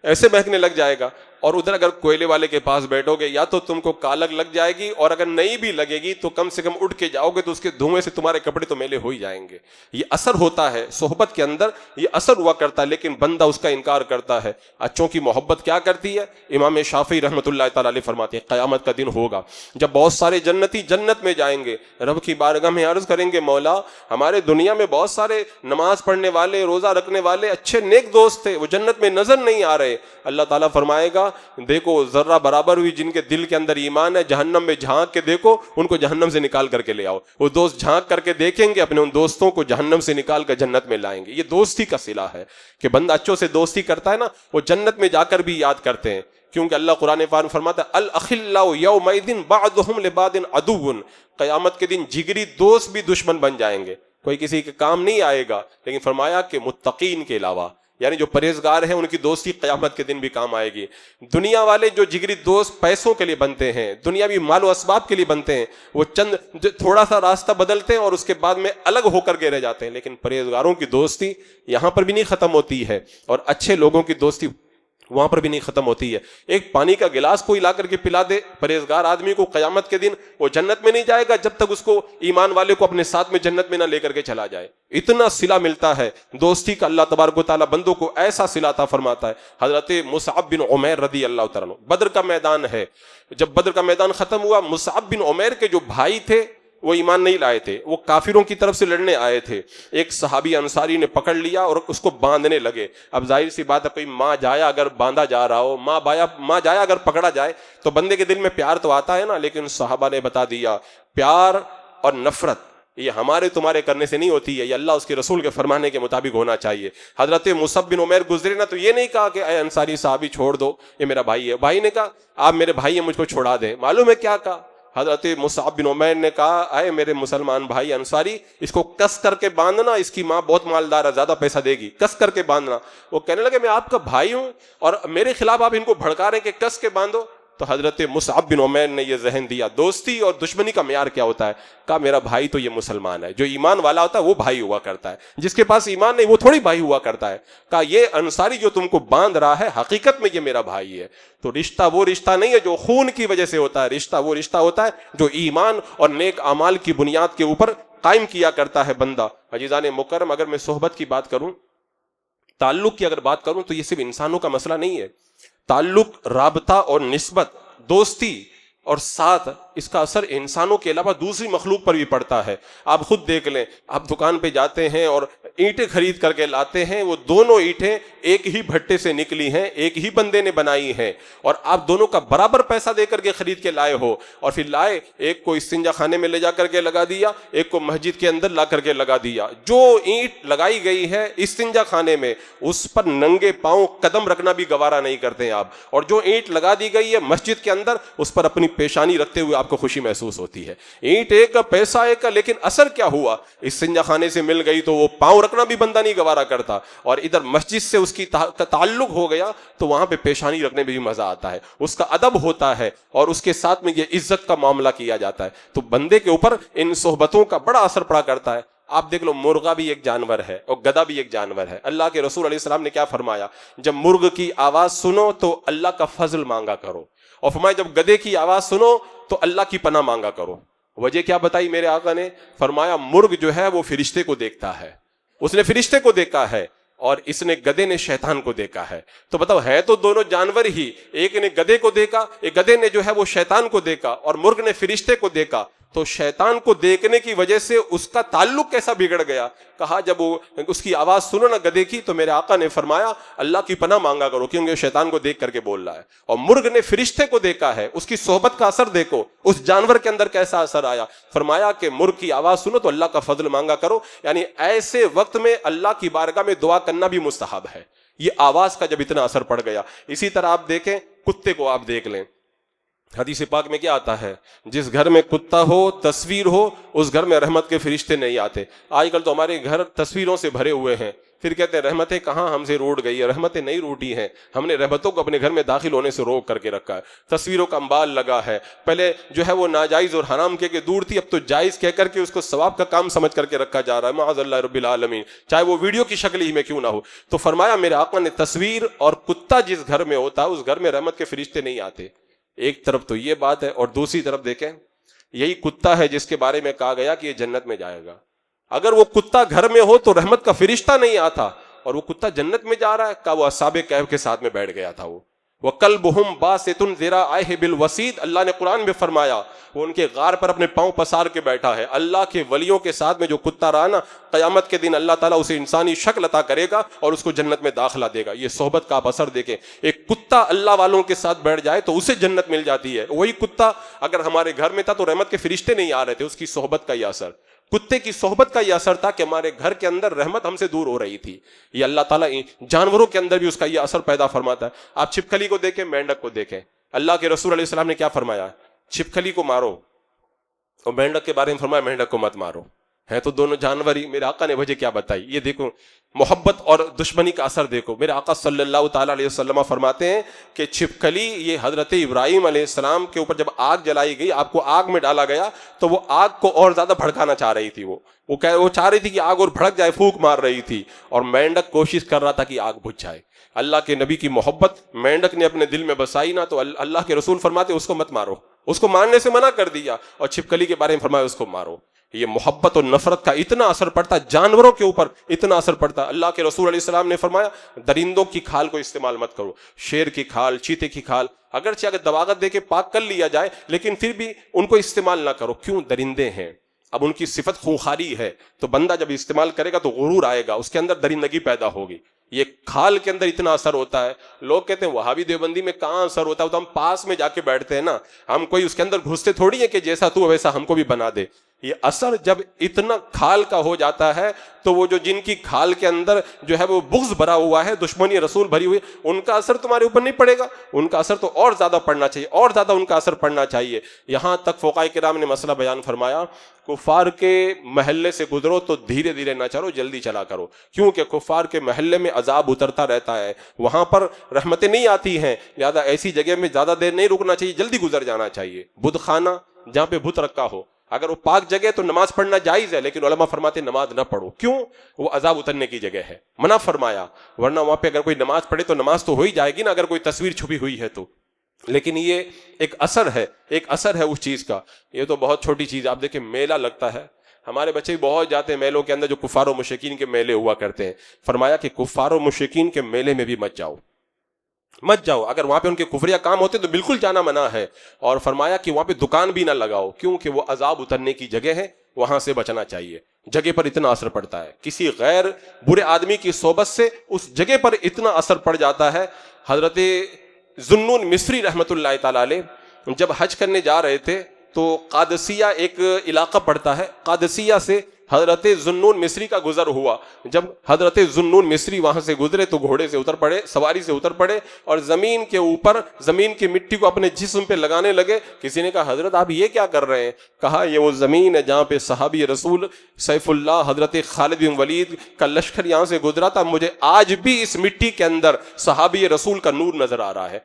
ایسے مہکنے لگ جائے گا. اور ادھر اگر کوئلے والے کے پاس بیٹھو گے یا تو تم کو کالگ لگ جائے گی, اور اگر نہیں بھی لگے گی تو کم سے کم اٹھ کے جاؤ گے تو اس کے دھوئیں سے تمہارے کپڑے تو میلے ہو ہی جائیں گے. یہ اثر ہوتا ہے صحبت کے اندر, یہ اثر ہوا کرتا ہے, لیکن بندہ اس کا انکار کرتا ہے. اچھوں کی محبت کیا کرتی ہے, امام شافعی رحمۃ اللہ تعالی علیہ فرماتے ہیں قیامت کا دن ہوگا جب بہت سارے جنتی جنت میں جائیں گے, رب کی بارگاہ میں عرض کریں گے مولا ہمارے دنیا میں بہت سارے نماز پڑھنے والے, روزہ رکھنے والے, اچھے نیک دوست تھے, وہ جنت میں نظر نہیں آ رہے. اللہ تعالیٰ فرمائے گا دیکھو ذرہ برابر ہوئی جن کے دل کے اندر ایمان ہے, جہنم میں جھانک کے دیکھو, ان کو جہنم سے نکال کر کے لے آؤ. وہ دوست جھانک کر کے دیکھیں گے, اپنے ان دوستوں کو جہنم سے نکال کر جنت میں لائیں گے. یہ دوستی کا صلہ ہے کہ بندہ اچھوں سے دوستی کرتا ہے نا, وہ جنت میں جا کر بھی یاد کرتے ہیں, کیونکہ اللہ قرآن پاک فرماتا ہے الاخلاء یومئذ بعضهم لبعض عدو, قیامت کے دن جگری دوست بھی دشمن بن جائیں گے, کوئی کسی کے کام نہیں آئے گا. لیکن فرمایا کہ متقین کے علاوہ, یعنی جو پرہیزگار ہیں ان کی دوستی قیامت کے دن بھی کام آئے گی. دنیا والے جو جگری دوست پیسوں کے لیے بنتے ہیں, دنیاوی مال و اسباب کے لیے بنتے ہیں, وہ چند تھوڑا سا راستہ بدلتے ہیں اور اس کے بعد میں الگ ہو کر کے رہ جاتے ہیں. لیکن پرہیزگاروں کی دوستی یہاں پر بھی نہیں ختم ہوتی ہے, اور اچھے لوگوں کی دوستی وہاں پر بھی نہیں ختم ہوتی ہے. ایک پانی کا گلاس کوئی لا کر کے پلا دے پرہیزگار آدمی کو, قیامت کے دن وہ جنت میں نہیں جائے گا جب تک اس کو ایمان والے کو اپنے ساتھ میں جنت میں نہ لے کر کے چلا جائے. اتنا صلہ ملتا ہے دوستی کا. اللہ تبارک و تعالیٰ بندوں کو ایسا صلہ عطا فرماتا ہے. حضرت مصعب بن عمیر رضی اللہ تعالیٰ عنہ, بدر کا میدان ہے, جب بدر کا میدان ختم ہوا, مصعب بن عمیر کے جو بھائی تھے وہ ایمان نہیں لائے تھے, وہ کافروں کی طرف سے لڑنے آئے تھے. ایک صحابی انصاری نے پکڑ لیا اور اس کو باندھنے لگے. اب ظاہر سی بات ہے, کوئی ماں جایا اگر باندھا جا رہا ہو, ماں جایا اگر پکڑا جائے تو بندے کے دل میں پیار تو آتا ہے نا, لیکن صحابہ نے بتا دیا پیار اور نفرت یہ ہمارے تمہارے کرنے سے نہیں ہوتی ہے، یہ اللہ اس کے رسول کے فرمانے کے مطابق ہونا چاہیے۔ حضرت مصعب بن عمیر گزرے نا تو یہ نہیں کہا کہ اے انصاری صحابی چھوڑ دو، یہ میرا بھائی ہے، بھائی نے کہا آپ میرے بھائی ہیں، مجھ کو چھوڑا دیں۔ معلوم ہے کیا کہا؟ حضرت مصعب بن عمیر نے کہا اے میرے مسلمان بھائی انصاری، اس کو کس کر کے باندھنا، اس کی ماں بہت مالدار ہے، زیادہ پیسہ دے گی، کس کر کے باندھنا۔ وہ کہنے لگے میں آپ کا بھائی ہوں اور میرے خلاف آپ ان کو بھڑکا رہے ہیں کہ کس کے باندھو۔ تو حضرت مصعب بن عمیر نے یہ ذہن دیا دوستی اور دشمنی کا معیار کیا ہوتا ہے، کہا میرا بھائی تو یہ مسلمان ہے، جو ایمان والا ہوتا ہے وہ بھائی ہوا کرتا ہے، جس کے پاس ایمان نہیں وہ تھوڑی بھائی ہوا کرتا ہے۔ کہا یہ انصاری جو تم کو باندھ رہا ہے حقیقت میں یہ میرا بھائی ہے۔ تو رشتہ وہ رشتہ نہیں ہے جو خون کی وجہ سے ہوتا ہے، رشتہ وہ رشتہ ہوتا ہے جو ایمان اور نیک اعمال کی بنیاد کے اوپر قائم کیا کرتا ہے بندہ۔ عزیزان مکرم، اگر میں صحبت کی بات کروں، تعلق کی اگر بات کروں تو یہ صرف انسانوں کا مسئلہ نہیں ہے۔ تعلق، رابطہ اور نسبت، دوستی اور ساتھ، اس کا اثر انسانوں کے علاوہ دوسری مخلوق پر بھی پڑتا ہے۔ آپ خود دیکھ لیں، آپ دکان پہ جاتے ہیں اور اینٹیں خرید کر کے لاتے ہیں، وہ دونوں اینٹیں ایک ہی بھٹے سے نکلی ہیں، ایک ہی بندے نے بنائی ہیں، اور آپ دونوں کا برابر پیسہ دے کر کے خرید کے لائے ہو، اور پھر لائے ایک کو استنجا خانے میں لے جا کر کے لگا دیا، ایک کو مسجد کے اندر لا کر کے لگا دیا۔ جو اینٹ لگائی گئی ہے استنجا خانے میں اس پر ننگے پاؤں قدم رکھنا بھی گوارا نہیں کرتے ہیں آپ، اور جو اینٹ لگا دی گئی ہے مسجد کے اندر اس پر اپنی پیشانی رکھتے ہوئے آپ کو خوشی محسوس ہوتی ہے۔ اینٹ ایک کا، پیسہ ایک کا، لیکن اثر کیا ہوا؟ استنجا خانے سے مل گئی تو وہ پاؤں رکھنا بھی بندہ نہیں گوارا کرتا، اور ادھر مسجد سے اس کی تعلق ہو گیا تو وہاں پہ پیشانی رکھنے میں بھی مزہ آتا ہے، اس کا ادب ہوتا ہے اور اس کے ساتھ میں یہ عزت کا معاملہ کیا جاتا ہے۔ تو بندے کے اوپر ان صحبتوں کا بڑا اثر پڑا کرتا ہے۔ آپ دیکھ لو، مرغا بھی ایک جانور ہے اور گدھا بھی ایک جانور ہے۔ اللہ کے رسول علیہ السلام نے کیا فرمایا؟ جب مرغ کی آواز سنو تو اللہ کا فضل مانگا کرو، اور فرمایا جب گدھے کی آواز سنو تو اللہ کی پناہ مانگا کرو۔ وجہ کیا بتائی میرے آقا نے؟ فرمایا مرغ جو ہے وہ فرشتے کو دیکھتا ہے، اس نے فرشتے کو دیکھا ہے، اور اس نے گدھے نے شیطان کو دیکھا ہے۔ تو بتاؤ، ہے تو دونوں جانور ہی، ایک نے گدھے کو دیکھا، ایک گدھے نے جو ہے وہ شیطان کو دیکھا، اور مرغ نے فرشتے کو دیکھا۔ تو شیطان کو دیکھنے کی وجہ سے اس کا تعلق کیسا بگڑ گیا؟ کہا جب وہ اس کی آواز سنو نا گدھے کی تو میرے آقا نے فرمایا اللہ کی پناہ مانگا کرو، کیونکہ شیطان کو دیکھ کر کے بول رہا ہے۔ اور مرغ نے فرشتے کو دیکھا ہے، اس کی صحبت کا اثر دیکھو، اس جانور کے اندر کیسا اثر آیا۔ فرمایا کہ مرغ کی آواز سنو تو اللہ کا فضل مانگا کرو، یعنی ایسے وقت میں اللہ کی بارگاہ میں دعا کرنا بھی مستحب ہے، یہ آواز کا جب اتنا اثر پڑ گیا۔ اسی طرح آپ دیکھیں، کتے کو آپ دیکھ لیں، حدیث پاک میں کیا آتا ہے؟ جس گھر میں کتا ہو، تصویر ہو، اس گھر میں رحمت کے فرشتے نہیں آتے۔ آج کل تو ہمارے گھر تصویروں سے بھرے ہوئے ہیں، پھر کہتے ہیں رحمتیں کہاں ہم سے روٹ گئی ہے۔ رحمتیں نہیں روٹی ہیں، ہم نے رحمتوں کو اپنے گھر میں داخل ہونے سے روک کر کے رکھا ہے۔ تصویروں کا انبال لگا ہے، پہلے جو ہے وہ ناجائز اور حرام کے دور تھی، اب تو جائز کہہ کر کے اس کو ثواب کا کام سمجھ کر کے رکھا جا رہا ہے، معاذ اللہ رب العالمین، چاہے وہ ویڈیو کی شکل ہی میں کیوں نہ ہو۔ تو فرمایا میرے آقا نے تصویر اور کتا جس گھر میں ہوتا ہے اس گھر میں رحمت کے فرشتے نہیں آتے۔ ایک طرف تو یہ بات ہے، اور دوسری طرف دیکھیں، یہی کتا ہے جس کے بارے میں کہا گیا کہ یہ جنت میں جائے گا۔ اگر وہ کتا گھر میں ہو تو رحمت کا فرشتہ نہیں آتا، اور وہ کتا جنت میں جا رہا ہے، کہا وہ اصحاب کہف کے ساتھ میں بیٹھ گیا تھا۔ وہ وَقَلْبُهُمْ بَاسِطٌ ذِرَاعَيْهِ بِالْوَسِيدِ، اللہ نے قرآن میں فرمایا وہ ان کے غار پر اپنے پاؤں پسار کے بیٹھا ہے۔ اللہ کے ولیوں کے ساتھ میں جو کتا رہا نا، قیامت کے دن اللہ تعالیٰ اسے انسانی شکل عطا کرے گا اور اس کو جنت میں داخلہ دے گا۔ یہ صحبت کا آپ اثر دیکھیں، ایک کتا اللہ والوں کے ساتھ بیٹھ جائے تو اسے جنت مل جاتی ہے۔ وہی کتا اگر ہمارے گھر میں تھا تو رحمت کے فرشتے نہیں آ رہے تھے، اس کی صحبت کا یہ اثر، کتے کی صحبت کا یہ اثر تھا کہ ہمارے گھر کے اندر رحمت ہم سے دور ہو رہی تھی۔ یہ اللہ تعالیٰ جانوروں کے اندر بھی اس کا یہ اثر پیدا فرماتا ہے۔ آپ چھپکلی کو دیکھیں، مینڈک کو دیکھیں، اللہ کے رسول علیہ السلام نے کیا فرمایا؟ چھپکلی کو مارو، اور مینڈک کے بارے میں فرمایا مینڈک کو مت مارو، ہے تو دونوں جانور ہی۔ میرے آقا نے وجہ کیا بتائی؟ یہ دیکھو محبت اور دشمنی کا اثر دیکھو۔ میرے آقا صلی اللہ تعالیٰ علیہ وسلم فرماتے ہیں کہ چھپکلی یہ حضرت ابراہیم علیہ السلام کے اوپر جب آگ جلائی گئی، آپ کو آگ میں ڈالا گیا تو وہ آگ کو اور زیادہ بھڑکانا چاہ رہی تھی، وہ چاہ رہی تھی کہ آگ اور بھڑک جائے، پھونک مار رہی تھی، اور مینڈک کوشش کر رہا تھا کہ آگ بجھ جائے۔ اللہ کے نبی کی محبت مینڈک نے اپنے دل میں بسائی نا، تو اللہ کے رسول فرماتے اس کو مت مارو، اس کو مارنے سے منع کر دیا، اور چھپکلی کے بارے میں فرمایا اس کو مارو۔ یہ محبت اور نفرت کا اتنا اثر پڑتا ہے، جانوروں کے اوپر اتنا اثر پڑتا ہے۔ اللہ کے رسول علیہ السلام نے فرمایا درندوں کی کھال کو استعمال مت کرو، شیر کی کھال، چیتے کی کھال، اگرچہ اگر دواغت دے کے پاک کر لیا جائے لیکن پھر بھی ان کو استعمال نہ کرو۔ کیوں؟ درندے ہیں، اب ان کی صفت خونخواری ہے، تو بندہ جب استعمال کرے گا تو غرور آئے گا، اس کے اندر درندگی پیدا ہوگی۔ یہ کھال کے اندر اتنا اثر ہوتا ہے، لوگ کہتے ہیں وہابی دیوبندی میں کہاں اثر ہوتا ہے، تو ہم پاس میں جا کے بیٹھتے ہیں نا، ہم کوئی اس کے اندر گھستے تھوڑی ہیں کہ جیسا تو ویسا ہم کو بھی بنا دے۔ یہ اثر جب اتنا کھال کا ہو جاتا ہے تو وہ جو جن کی کھال کے اندر جو ہے وہ بغض بھرا ہوا ہے، دشمنی رسول بھری ہوئی، ان کا اثر تمہارے اوپر نہیں پڑے گا، ان کا اثر تو اور زیادہ پڑنا چاہیے، اور زیادہ ان کا اثر پڑنا چاہیے۔ یہاں تک فقہاء کرام نے مسئلہ بیان فرمایا، کفار کے محلے سے گزرو تو دھیرے دھیرے نہ چلو، جلدی چلا کرو، کیونکہ کفار کے محلے میں عذاب اترتا رہتا ہے، وہاں پر رحمتیں نہیں آتی ہیں، لہذا ایسی جگہ میں زیادہ دیر نہیں رکنا چاہیے، جلدی گزر جانا چاہیے۔ بت خانہ جہاں پہ بت رکھا ہو، اگر وہ پاک جگہ تو نماز پڑھنا جائز ہے، لیکن علماء فرماتے ہیں نماز نہ پڑھو، کیوں؟ وہ عذاب اترنے کی جگہ ہے، منع فرمایا، ورنہ وہاں پہ اگر کوئی نماز پڑھے تو نماز تو ہو ہی جائے گی نا، اگر کوئی تصویر چھپی ہوئی ہے تو۔ لیکن یہ ایک اثر ہے اس چیز کا۔ یہ تو بہت چھوٹی چیز، آپ دیکھیں میلہ لگتا ہے، ہمارے بچے بھی بہت جاتے ہیں میلوں کے اندر، جو کفار و مشرکین کے میلے ہوا کرتے ہیں، فرمایا کہ کفار و مشرکین کے میلے میں بھی مت جاؤ، اگر وہاں پہ ان کے کفریہ کام ہوتے تو بالکل جانا منع ہے، اور فرمایا کہ وہاں پہ دکان بھی نہ لگاؤ، کیونکہ وہ عذاب اترنے کی جگہ ہے، وہاں سے بچنا چاہیے۔ جگہ پر اتنا اثر پڑتا ہے، کسی غیر برے آدمی کی صحبت سے اس جگہ پر اتنا اثر پڑ جاتا ہے۔ حضرت ذوالنون مصری رحمۃ اللہ تعالی علیہ جب حج کرنے جا رہے تھے تو قادسیہ ایک علاقہ پڑتا ہے، قادسیہ سے حضرت ذوالنون مصری کا گزر ہوا۔ جب حضرت ذوالنون مصری وہاں سے گزرے تو گھوڑے سے اتر پڑے، سواری سے اتر پڑے، اور زمین کے اوپر زمین کی مٹی کو اپنے جسم پہ لگانے لگے۔ کسی نے کہا حضرت آپ یہ کیا کر رہے ہیں؟ کہا یہ وہ زمین ہے جہاں پہ صحابی رسول سیف اللہ حضرت خالد بن ولید کا لشکر یہاں سے گزرا تھا، مجھے آج بھی اس مٹی کے اندر صحابی رسول کا نور نظر آ رہا ہے۔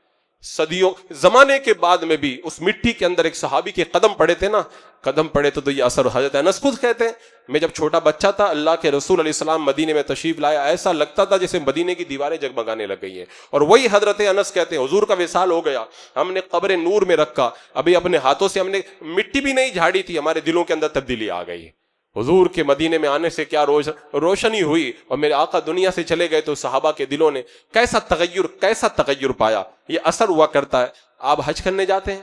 صدیوں زمانے کے بعد میں بھی اس مٹی کے اندر ایک صحابی کے قدم پڑے تھے نا، قدم پڑے تو یہ اثر۔ حضرت انس خود کہتے ہیں میں جب چھوٹا بچہ تھا، اللہ کے رسول علیہ السلام مدینے میں تشریف لایا، ایسا لگتا تھا جیسے مدینے کی دیواریں جگمگانے لگ گئی ہیں۔ اور وہی حضرت انس کہتے ہیں حضور کا وصال ہو گیا، ہم نے قبر نور میں رکھا، ابھی اپنے ہاتھوں سے ہم نے مٹی بھی نہیں جھاڑی تھی، ہمارے دلوں کے اندر تبدیلی آ گئی۔ حضور کے مدینے میں آنے سے کیا روشنی ہوئی، اور میرے آقا دنیا سے چلے گئے تو صحابہ کے دلوں نے کیسا تغیر پایا۔ یہ اثر ہوا کرتا ہے۔ آپ حج کرنے جاتے ہیں،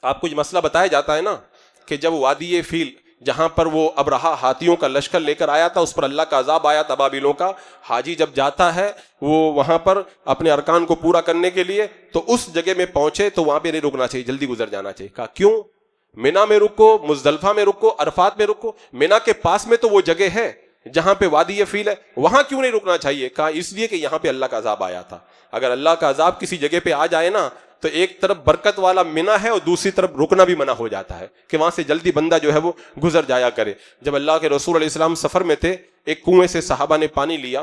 آپ کو یہ مسئلہ بتایا جاتا ہے نا کہ جب وادی فیل جہاں پر وہ ابرہا ہاتھیوں کا لشکر لے کر آیا تھا، اس پر اللہ کا عذاب آیا تھا ابابیلوں کا، حاجی جب جاتا ہے وہ وہاں پر اپنے ارکان کو پورا کرنے کے لیے تو اس جگہ میں پہنچے تو وہاں پہ نہیں رکنا چاہیے، جلدی گزر جانا چاہیے۔ کہا کیوں؟ مینا میں رکو، مزدلفہ میں رکو، عرفات میں رکو، مینا کے پاس میں تو وہ جگہ ہے جہاں پہ وادی فیل ہے، وہاں کیوں نہیں رکنا چاہیے؟ کہا اس لیے کہ یہاں پہ اللہ کا عذاب آیا تھا۔ اگر اللہ کا عذاب کسی جگہ پہ آ جائے نا تو ایک طرف برکت والا مینا ہے اور دوسری طرف رکنا بھی منع ہو جاتا ہے کہ وہاں سے جلدی بندہ جو ہے وہ گزر جایا کرے۔ جب اللہ کے رسول علیہ السلام سفر میں تھے، ایک کنویں سے صحابہ نے پانی لیا،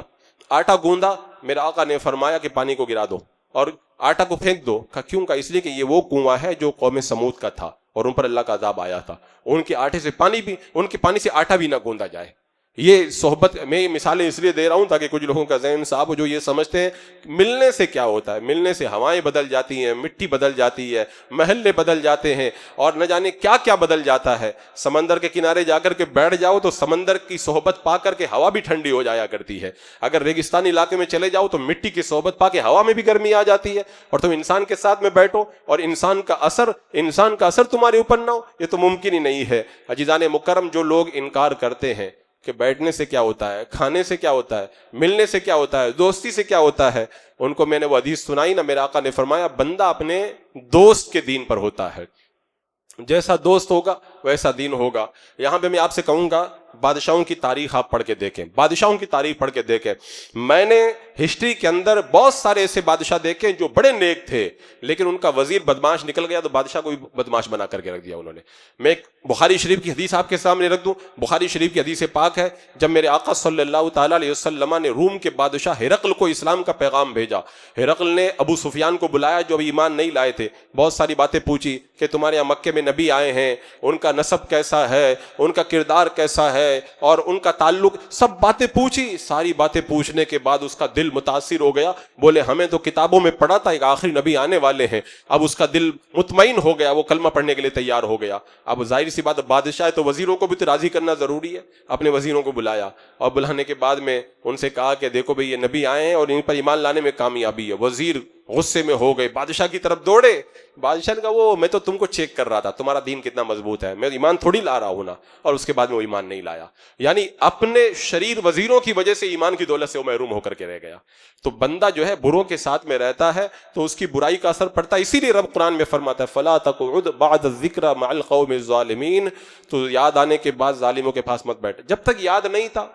آٹا گوندا، میرے آقا نے فرمایا کہ پانی کو گرا دو اور آٹا کو پھینک دو۔ کہا کیوں؟ کا اس لیے کہ یہ وہ کنواں ہے جو قوم سمود کا تھا اور ان پر اللہ کا عذاب آیا تھا، ان کے آٹے سے ان کے پانی سے آٹا بھی نہ گوندا جائے۔ یہ صحبت میں یہ مثالیں اس لیے دے رہا ہوں تاکہ کچھ لوگوں کا ذہن صاف ہو جو یہ سمجھتے ہیں ملنے سے کیا ہوتا ہے، ملنے سے ہوائیں بدل جاتی ہیں، مٹی بدل جاتی ہے، محلے بدل جاتے ہیں، اور نہ جانے کیا کیا بدل جاتا ہے۔ سمندر کے کنارے جا کر کے بیٹھ جاؤ تو سمندر کی صحبت پا کر کے ہوا بھی ٹھنڈی ہو جایا کرتی ہے، اگر ریگستانی علاقے میں چلے جاؤ تو مٹی کی صحبت پا کے ہوا میں بھی گرمی آ جاتی ہے، اور تم انسان کے ساتھ میں بیٹھو اور انسان کا اثر تمہارے اوپر نہ ہو، یہ تو ممکن ہی نہیں ہے۔ عزیزان مکرم، جو لوگ انکار کرتے ہیں کہ بیٹھنے سے کیا ہوتا ہے، کھانے سے کیا ہوتا ہے، ملنے سے کیا ہوتا ہے، دوستی سے کیا ہوتا ہے، ان کو میں نے وہ حدیث سنائی نا، میرے آقا نے فرمایا بندہ اپنے دوست کے دین پر ہوتا ہے، جیسا دوست ہوگا ویسا دین ہوگا۔ یہاں پہ میں آپ سے کہوں گا بادشاہوں کی تاریخ آپ پڑھ کے دیکھیں، بادشاہوں کی تاریخ پڑھ کے دیکھیں۔ میں نے ہسٹری کے اندر بہت سارے ایسے بادشاہ دیکھے جو بڑے نیک تھے لیکن ان کا وزیر بدماش نکل گیا تو بادشاہ کو بھی بدماش بنا کر کے رکھ دیا انہوں نے۔ میں ایک بخاری شریف کی حدیث آپ کے سامنے رکھ دوں، بخاری شریف کی حدیث پاک ہے، جب میرے آقا صلی اللہ تعالی علیہ وسلم نے روم کے بادشاہ ہرقل کو اسلام کا پیغام بھیجا، ہرقل نے ابو سفیان کو بلایا جو ابھی ایمان نہیں لائے تھے، بہت ساری باتیں پوچھی کہ تمہارے یہاں مکے میں نبی آئے ہیں، ان کا نسب کیسا ہے، ان کا کردار کیسا ہے اور ان کا تعلق، سب باتیں پوچھی۔ ساری باتیں پوچھنے کے بعد اس کا دل متاثر ہو گیا، بولے ہمیں تو کتابوں میں پڑھا تھا ایک آخری نبی آنے والے ہیں۔ اب اس کا دل مطمئن ہو گیا، وہ کلمہ پڑھنے کے لیے تیار ہو گیا۔ اب ظاہر سی بات، بادشاہ تو وزیروں کو بھی تو راضی کرنا ضروری ہے، اپنے وزیروں کو بلایا اور بلانے کے بعد میں ان سے کہا کہ دیکھو بھئی یہ نبی آئے ہیں اور ان پر ایمان لانے میں کامیابی ہے۔ وزیر غصے میں ہو گئے, بادشاہ کی طرف دوڑے. بادشاہ نے کہا وہ میں تو تم کو چیک کر رہا تھا, تمہارا دین کتنا مضبوط ہے, میں ایمان تھوڑی لا رہا ہوں نا. اور اس کے بعد میں وہ ایمان نہیں لایا. یعنی اپنے شریر وزیروں کی وجہ سے ایمان کی دولت سے وہ محروم ہو کر کے رہ گیا. تو بندہ جو ہے بروں کے ساتھ میں رہتا ہے تو اس کی برائی کا اثر پڑتا ہے. اسی لیے رب قرآن میں فرماتا ہے فَلَا تَقْعُدْ بَعْدَ الذِّكْرَ مَعَ الْقَوْمِ الظَّالِمِينَ, تو یاد آنے کے بعد ظالموں کے پاس مت بیٹھ. جب تک یاد نہیں تھا,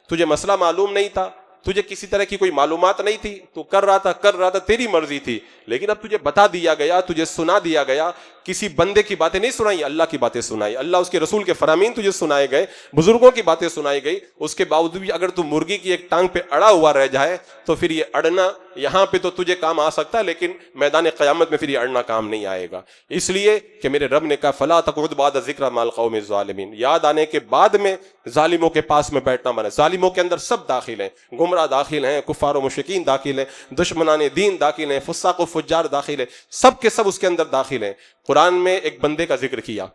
تجھے مسئلہ معلوم نہیں تھا, تجھے کسی طرح کی کوئی معلومات نہیں تھی, تو کر رہا تھا, تیری مرضی تھی. لیکن اب تجھے بتا دیا گیا, تجھے سنا دیا گیا, کسی بندے کی باتیں نہیں سنائی, اللہ کی باتیں سنائی, اللہ اس کے رسول کے فرامین تجھے سنائے گئے, بزرگوں کی باتیں سنائی گئی. اس کے باوجود بھی اگر تو مرغی کی ایک ٹانگ پہ اڑا ہوا رہ جائے تو پھر یہ اڑنا یہاں پہ تو تجھے کام آ سکتا ہے, لیکن میدان قیامت میں پھر یہ اڑنا کام نہیں آئے گا. اس لیے کہ میرے رب نے کہا فَلَا تَقْعُدْ بَعْدَ الذِّكْرِ مَعَ الْقَوْمِ الظَّالِمِينَ, یاد آنے کے بعد میں ظالموں کے پاس میں بیٹھنا بنا. ظالموں کے اندر سب داخل ہیں, گمراہ داخل ہیں, کفار و مشرکین داخل ہیں, دشمنان دین داخل ہیں, فساق و فجار داخل ہیں, سب کے سب اس کے اندر داخل ہیں. قرآن میں ایک بندے کا ذکر کیا,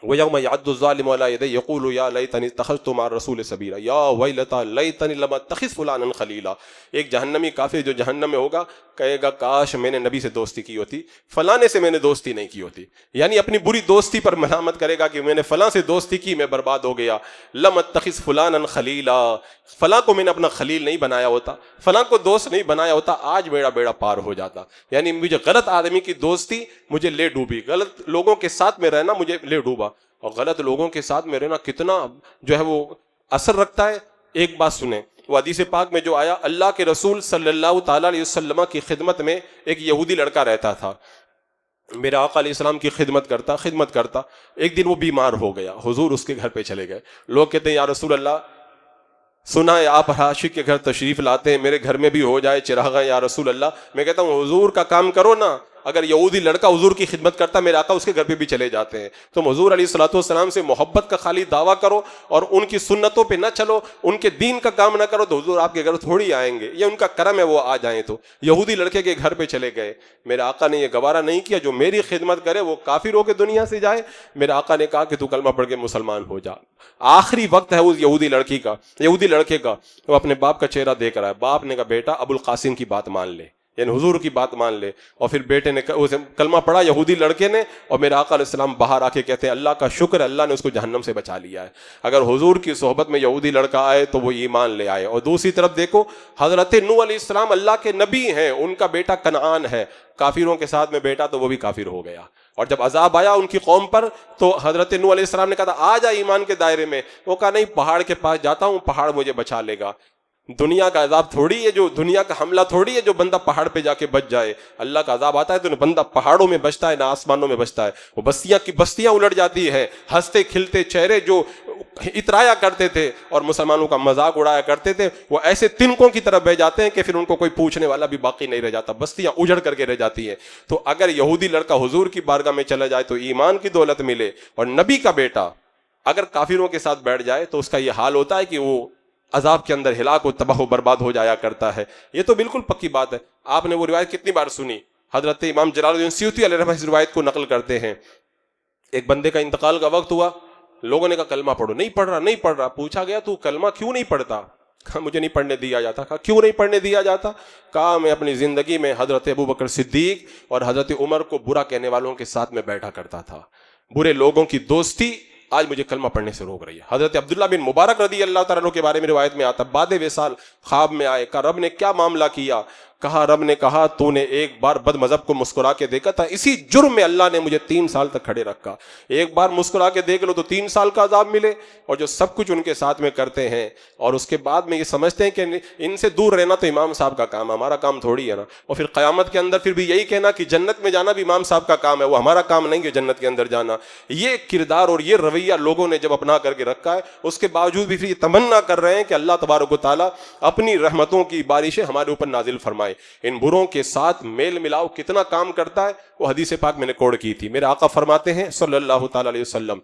وَيَوْمَ يَعَضُّ الظَّالِمُ عَلَىٰ يَدَيْهِ يَقُولُ يَا لَيْتَنِي اتَّخَذْتُ مَعَ الرَّسُولِ سَبِيلًا يَا وَيْلَتَىٰ لَيْتَنِي لَمْ أَتَّخِذْ فُلَانًا خَلِيلًا. ایک جہنمی کافر جو جہنم میں ہوگا کہے گا کاش میں نے نبی سے دوستی کی ہوتی, فلانے سے میں نے دوستی نہیں کی ہوتی. یعنی اپنی بری دوستی پر ملامت کرے گا کہ میں نے فلاں سے دوستی کی, میں برباد ہو گیا. لَمْ أَتَّخِذْ فُلَانًا خَلِيلًا, فلاں کو میں نے اپنا خلیل نہیں بنایا ہوتا, فلاں کو دوست نہیں بنایا ہوتا, آج میرا بیڑا پار ہو جاتا. یعنی مجھے غلط آدمی کی دوستی مجھے لے ڈوبی, غلط لوگوں کے ساتھ میں رہنا مجھے لے ڈوبا. اور غلط لوگوں کے ساتھ میں رہنا کتنا جو ہے وہ اثر رکھتا ہے. ایک بات سنیں, وہ حدیث پاک میں جو آیا, اللہ کے رسول صلی اللہ تعالیٰ علیہ وسلم کی خدمت میں ایک یہودی لڑکا رہتا تھا. میرے آقا علیہ السلام کی خدمت کرتا. ایک دن وہ بیمار ہو گیا, حضور اس کے گھر پہ چلے گئے. لوگ کہتے ہیں یا رسول اللہ, سنا ہے آپ عاشق کے گھر تشریف لاتے ہیں, میرے گھر میں بھی ہو جائے چراغاں یا رسول اللہ. میں کہتا ہوں حضور کا کام کرو نا, اگر یہودی لڑکا حضور کی خدمت کرتا میرے آقا اس کے گھر پہ بھی چلے جاتے ہیں. تم حضور علیہ الصلوۃ والسلام سے محبت کا خالی دعویٰ کرو اور ان کی سنتوں پہ نہ چلو, ان کے دین کا کام نہ کرو, تو حضور آپ کے گھر تھوڑی آئیں گے, یہ ان کا کرم ہے وہ آ جائیں. تو یہودی لڑکے کے گھر پہ چلے گئے. میرے آقا نے یہ گوارا نہیں کیا جو میری خدمت کرے وہ کافر ہو کے دنیا سے جائے. میرے آقا نے کہا کہ تو کلمہ پڑھ کے مسلمان ہو جا. آخری وقت ہے اس یہودی لڑکے کا, وہ اپنے باپ کا چہرہ دیکھ رہا ہے. باپ نے کہا بیٹا ابو القاسم کی بات مان لے, یعنی حضور کی بات مان لے. اور پھر بیٹے نے کلمہ پڑھا یہودی لڑکے نے, اور میرے آقا علیہ السلام باہر آ کے کہتے ہیں اللہ کا شکر ہے, اللہ نے اس کو جہنم سے بچا لیا ہے. اگر حضور کی صحبت میں یہودی لڑکا آئے تو وہ ایمان لے آئے. اور دوسری طرف دیکھو حضرت نوح علیہ السلام اللہ کے نبی ہیں, ان کا بیٹا کنعان ہے, کافروں کے ساتھ میں بیٹا تو وہ بھی کافر ہو گیا. اور جب عذاب آیا ان کی قوم پر تو حضرت نوح علیہ السلام نے کہا تھا آ جا ایمان کے دائرے میں. وہ کہا نہیں, پہاڑ کے پاس جاتا ہوں, پہاڑ مجھے بچا لے گا. دنیا کا عذاب تھوڑی ہے, جو دنیا کا حملہ تھوڑی ہے جو بندہ پہاڑ پہ جا کے بچ جائے. اللہ کا عذاب آتا ہے تو بندہ پہاڑوں میں بچتا ہے, نہ آسمانوں میں بچتا ہے. وہ بستیاں کی بستیاں الٹ جاتی ہے, ہنستے کھلتے چہرے جو اترایا کرتے تھے اور مسلمانوں کا مذاق اڑایا کرتے تھے, وہ ایسے تنکوں کی طرف بہ جاتے ہیں کہ پھر ان کو کوئی پوچھنے والا بھی باقی نہیں رہ جاتا, بستیاں اجڑ کر کے رہ جاتی ہیں. تو اگر یہودی لڑکا حضور کی بارگاہ میں چلا جائے تو ایمان کی دولت ملے, اور نبی کا بیٹا اگر کافروں کے ساتھ بیٹھ جائے تو اس کا یہ حال ہوتا ہے کہ وہ عذاب کے اندر ہلاک و تباہ و برباد ہو جایا کرتا ہے. یہ تو بالکل پکی بات ہے. آپ نے وہ روایت کتنی بار سنی, حضرت امام جلال الدین سیوطی علیہ رحمہ اس روایت کو نقل کرتے ہیں. ایک بندے کا انتقال کا وقت ہوا, لوگوں نے کہا کلمہ پڑھو, نہیں پڑھ رہا. پوچھا گیا تو کلمہ کیوں نہیں پڑھتا؟ کہا مجھے نہیں پڑھنے دیا جاتا. کہا کیوں نہیں پڑھنے دیا جاتا؟ کہا میں اپنی زندگی میں حضرت ابوبکر صدیق اور حضرت عمر کو برا کہنے والوں کے ساتھ میں بیٹھا کرتا تھا, برے لوگوں کی دوستی آج مجھے کلمہ پڑھنے سے روک رہی ہے. حضرت عبداللہ بن مبارک رضی اللہ تعالیٰ عنہ کے بارے میں روایت میں آتا, بعد وصال خواب میں آئے, کہا رب نے کیا معاملہ کیا؟ کہا رب نے کہا تو نے ایک بار بد مذہب کو مسکرا کے دیکھا تھا, اسی جرم میں اللہ نے مجھے 3 سال تک کھڑے رکھا. ایک بار مسکرا کے دیکھ لو تو 3 سال کا عذاب ملے, اور جو سب کچھ ان کے ساتھ میں کرتے ہیں اور اس کے بعد میں یہ سمجھتے ہیں کہ ان سے دور رہنا تو امام صاحب کا کام ہے, ہمارا کام تھوڑی ہے نا. اور پھر قیامت کے اندر پھر بھی یہی کہنا کہ جنت میں جانا بھی امام صاحب کا کام ہے, وہ ہمارا کام نہیں ہے جنت کے اندر جانا. یہ کردار اور یہ رویہ لوگوں نے جب اپنا کر کے رکھا ہے, اس کے باوجود بھی پھر یہ تمنا کر رہے ہیں کہ اللہ تبارک و تعالیٰ اپنی رحمتوں کی بارشیں ہمارے اوپر نازل فرمائے. ان بروں کے ساتھ میل ملاؤ کتنا کام کرتا ہے, وہ حدیث پاک میں نے کوڑ کی تھی. میرے آقا فرماتے ہیں صلی اللہ تعالی علیہ وسلم,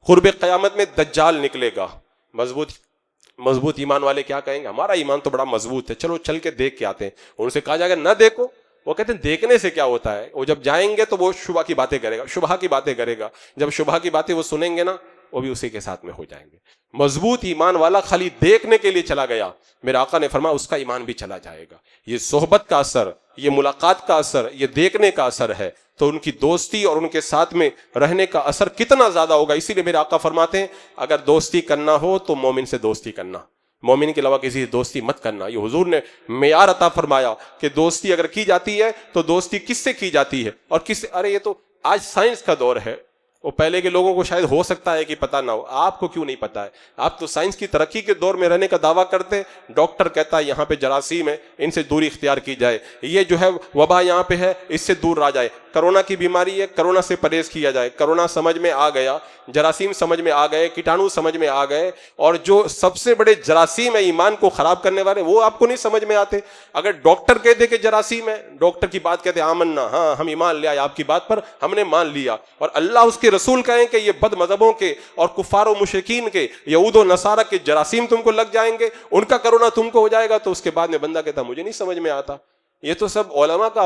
قرب قیامت میں دجال نکلے گا. مضبوط ایمان والے کیا کہیں گے, ہمارا ایمان تو بڑا مضبوط ہے, چلو چل کے دیکھ کے آتے ہیں. ان سے کہا جائے گا نہ دیکھو, وہ کہتے ہیں دیکھنے سے کیا ہوتا ہے. وہ جب جائیں گے تو وہ شبہ کی باتیں کرے گا, جب شبہ کی باتیں وہ سنیں گے نا وہ بھی اسی کے ساتھ میں ہو جائیں گے. مضبوط ایمان والا خالی دیکھنے کے لیے چلا گیا, میرے آقا نے فرمایا اس کا ایمان بھی چلا جائے گا. یہ صحبت کا اثر, یہ ملاقات کا اثر, یہ دیکھنے کا اثر ہے, تو ان کی دوستی اور ان کے ساتھ میں رہنے کا اثر کتنا زیادہ ہوگا. اسی لیے میرے آقا فرماتے ہیں اگر دوستی کرنا ہو تو مومن سے دوستی کرنا, مومن کے علاوہ کسی سے دوستی مت کرنا. یہ حضور نے معیار عطا فرمایا کہ دوستی اگر کی جاتی ہے تو دوستی کس سے کی جاتی ہے اور کس سے. ارے یہ تو آج سائنس کا دور ہے, وہ پہلے کے لوگوں کو شاید ہو سکتا ہے کہ پتہ نہ ہو, آپ کو کیوں نہیں پتہ ہے؟ آپ تو سائنس کی ترقی کے دور میں رہنے کا دعویٰ کرتے ہیں. ڈاکٹر کہتا ہے یہاں پہ جراثیم ہے, ان سے دوری اختیار کی جائے, یہ جو ہے وبا یہاں پہ ہے, اس سے دور رہ جائے. کرونا کی بیماری ہے, کرونا سے پرہیز کیا جائے. کرونا سمجھ میں آ گیا, جراثیم سمجھ میں آ گئے, کیٹانو سمجھ میں آ گئے, اور جو سب سے بڑے جراثیم ہے ایمان کو خراب کرنے والے, وہ آپ کو نہیں سمجھ میں آتے. اگر ڈاکٹر کہتے کہ جراثیم ہے, ڈاکٹر کی بات کہتے آمنا, ہاں ہم ایمان لے آئے آپ کی بات پر, ہم نے مان لیا. اور اللہ اس کے رسول کہیں کہ یہ بد مذہبوں کے اور کفار و مشرکین کے, یہود و نصارہ کے جراثیم تم کو لگ جائیں گے, ان کا کرونا تم کو ہو جائے گا. تو اس کے بعد میں بندہ کہتا مجھے نہیں سمجھ میں آتا. یہ تو سب علماء کا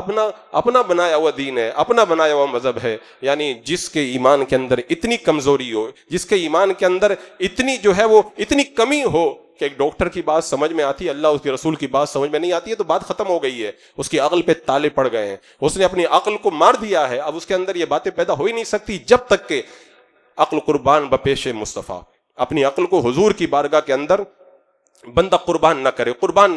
اپنا بنایا ہوا دین ہے, اپنا بنایا ہوا مذہب ہے. یعنی جس کے ایمان کے اندر اتنی کمزوری ہو, جس کے ایمان کے اندر اتنی جو ہے وہ اتنی کمی ہو کہ ایک ڈاکٹر کی بات سمجھ میں آتی ہے, اللہ اس کے رسول کی بات سمجھ میں نہیں آتی ہے, تو بات ختم ہو گئی ہے. اس کی عقل پہ تالے پڑ گئے ہیں, اس نے اپنی عقل کو مار دیا ہے. اب اس کے اندر یہ باتیں پیدا ہو ہی نہیں سکتی جب تک کہ عقل قربان بپیش مصطفیٰ, اپنی عقل کو حضور کی بارگاہ کے اندر بندہ قربان نہ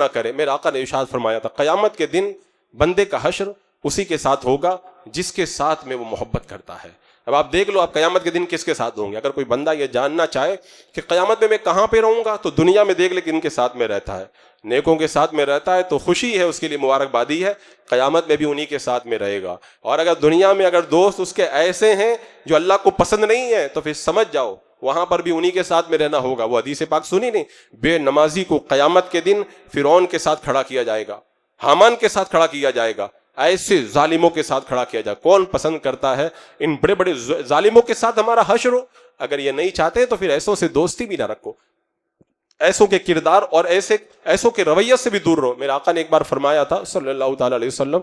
کرے. میرے آقا نے ارشاد فرمایا تھا قیامت کے دن بندے کا حشر اسی کے ساتھ ہوگا جس کے ساتھ میں وہ محبت کرتا ہے. اب آپ دیکھ لو آپ قیامت کے دن کس کے ساتھ ہوں گے. اگر کوئی بندہ یہ جاننا چاہے کہ قیامت میں کہاں پہ رہوں گا, تو دنیا میں دیکھ لے کہ ان کے ساتھ میں رہتا ہے, نیکوں کے ساتھ میں رہتا ہے تو خوشی ہے, اس کے لیے مبارکبادی ہے. قیامت میں بھی انہی کے ساتھ میں رہے گا. اور اگر دنیا میں اگر دوست اس کے ایسے ہیں جو اللہ کو پسند نہیں ہے, تو پھر سمجھ جاؤ وہاں پر بھی انہی کے ساتھ میں رہنا ہوگا. وہ حدیث پاک سنی نہیں, بے نمازی کو قیامت کے دن فرعون کے ساتھ کھڑا کیا جائے گا, حامان کے ساتھ کھڑا کیا جائے گا, ایسے ظالموں کے ساتھ کھڑا کیا جائے. کون پسند کرتا ہے ان بڑے بڑے ظالموں کے ساتھ ہمارا حشر ہو؟ اگر یہ نہیں چاہتے تو پھر ایسوں سے دوستی بھی نہ رکھو, ایسوں کے کردار اور ایسوں کے رویت سے بھی دور رہو. میرے آقا نے ایک بار فرمایا تھا صلی اللہ تعالی علیہ وسلم,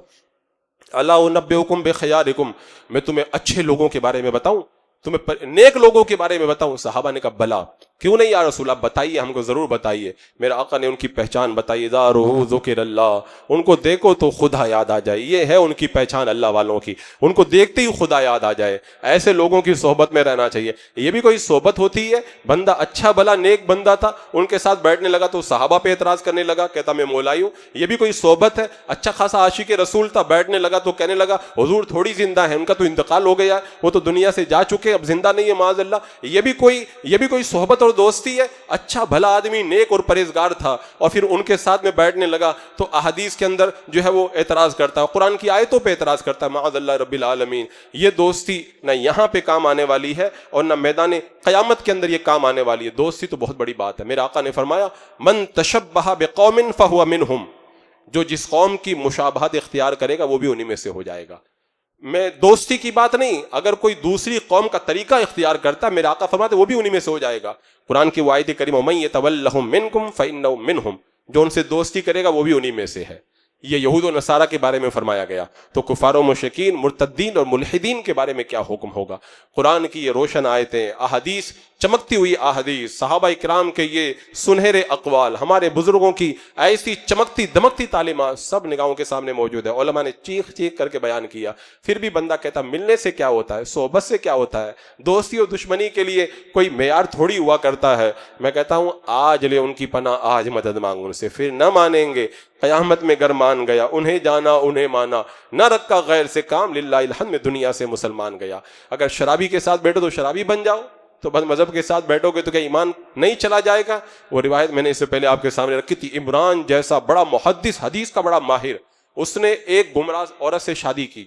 الا انبئکم بخیارکم, میں تمہیں اچھے لوگوں کے بارے میں بتاؤں, تمہیں نیک لوگوں کے بارے میں بتاؤں؟ صحابہ نے کہا بلا, کیوں نہیں یا رسول اللہ, بتائیے, ہم کو ضرور بتائیے. میرے آقا نے ان کی پہچان بتائی, ذارہ ذکر اللہ, ان کو دیکھو تو خدا یاد آ جائے. یہ ہے ان کی پہچان اللہ والوں کی, ان کو دیکھتے ہی خدا یاد آ جائے. ایسے لوگوں کی صحبت میں رہنا چاہیے. یہ بھی کوئی صحبت ہوتی ہے؟ بندہ اچھا بھلا نیک بندہ تھا, ان کے ساتھ بیٹھنے لگا تو صحابہ پہ اعتراض کرنے لگا, کہتا میں مولائی ہوں. یہ بھی کوئی صحبت ہے؟ اچھا خاصا عاشق رسول تھا, بیٹھنے لگا تو کہنے لگا حضور تھوڑی زندہ ہے, ان کا تو انتقال ہو گیا, وہ تو دنیا سے جا چکے, اب زندہ نہیں ہے معاذ اللہ. یہ بھی کوئی صحبت اور دوستی ہے؟ اچھا بھلا آدمی نیک اور پرہیزگار تھا, اور پھر ان کے ساتھ میں بیٹھنے لگا تو احادیث کے اندر جو ہے وہ اعتراض کرتا ہے, قرآن کی آیتوں پہ اعتراض کرتا ہے, معاذ اللہ رب العالمین. یہ دوستی نہ یہاں پہ کام آنے والی ہے اور نہ میدان قیامت کے اندر یہ کام آنے والی ہے. دوستی تو بہت بڑی بات ہے. میرے آقا نے فرمایا من تشبہ بقوم فہو منہم, جو جس قوم کی مشابہت اختیار کرے گا وہ بھی انہی میں سے ہو جائے گا. میں دوستی کی بات نہیں, اگر کوئی دوسری قوم کا طریقہ اختیار کرتا ہے, میرے آقا فرماتے وہ بھی انہی میں سے ہو جائے گا. قرآن کی آیت کریمہ وَمَن يَتَوَلَّهُم مِّنكُمْ فَإِنَّهُ مِنْهُمْ, جو ان سے دوستی کرے گا وہ بھی انہی میں سے ہے. یہ یہود و نصارہ کے بارے میں فرمایا گیا. تو کفار و مشرکین, مرتدین اور ملحدین کے بارے میں کیا حکم ہوگا؟ قرآن کی یہ روشن آیتیں, احادیث, چمکتی ہوئی احادیث, صحابہ کرام کے یہ سنہرے اقوال, ہمارے بزرگوں کی ایسی چمکتی دمکتی تعلیمات سب نگاہوں کے سامنے موجود ہے. علماء نے چیخ چیخ کر کے بیان کیا. پھر بھی بندہ کہتا ملنے سے کیا ہوتا ہے, صحبت سے کیا ہوتا ہے, دوستی اور دشمنی کے لیے کوئی معیار تھوڑی ہوا کرتا ہے. میں کہتا ہوں آج لے ان کی پناہ, آج مدد مانگ ان سے, پھر نہ مانیں گے قیامت میں گر مان گیا. انہیں جانا انہیں مانا, نہ رکھا غیر سے کام, للہ الحمد میں دنیا سے مسلمان گیا. اگر شرابی کے ساتھ بیٹھو تو شرابی بن جاؤ, تو بد مذہب کے ساتھ بیٹھو گے تو کیا ایمان نہیں چلا جائے گا؟ وہ روایت میں نے اس سے پہلے آپ کے سامنے رکھی تھی. عمران جیسا بڑا محدث, حدیث کا بڑا ماہر, اس نے ایک گمراہ عورت سے شادی کی.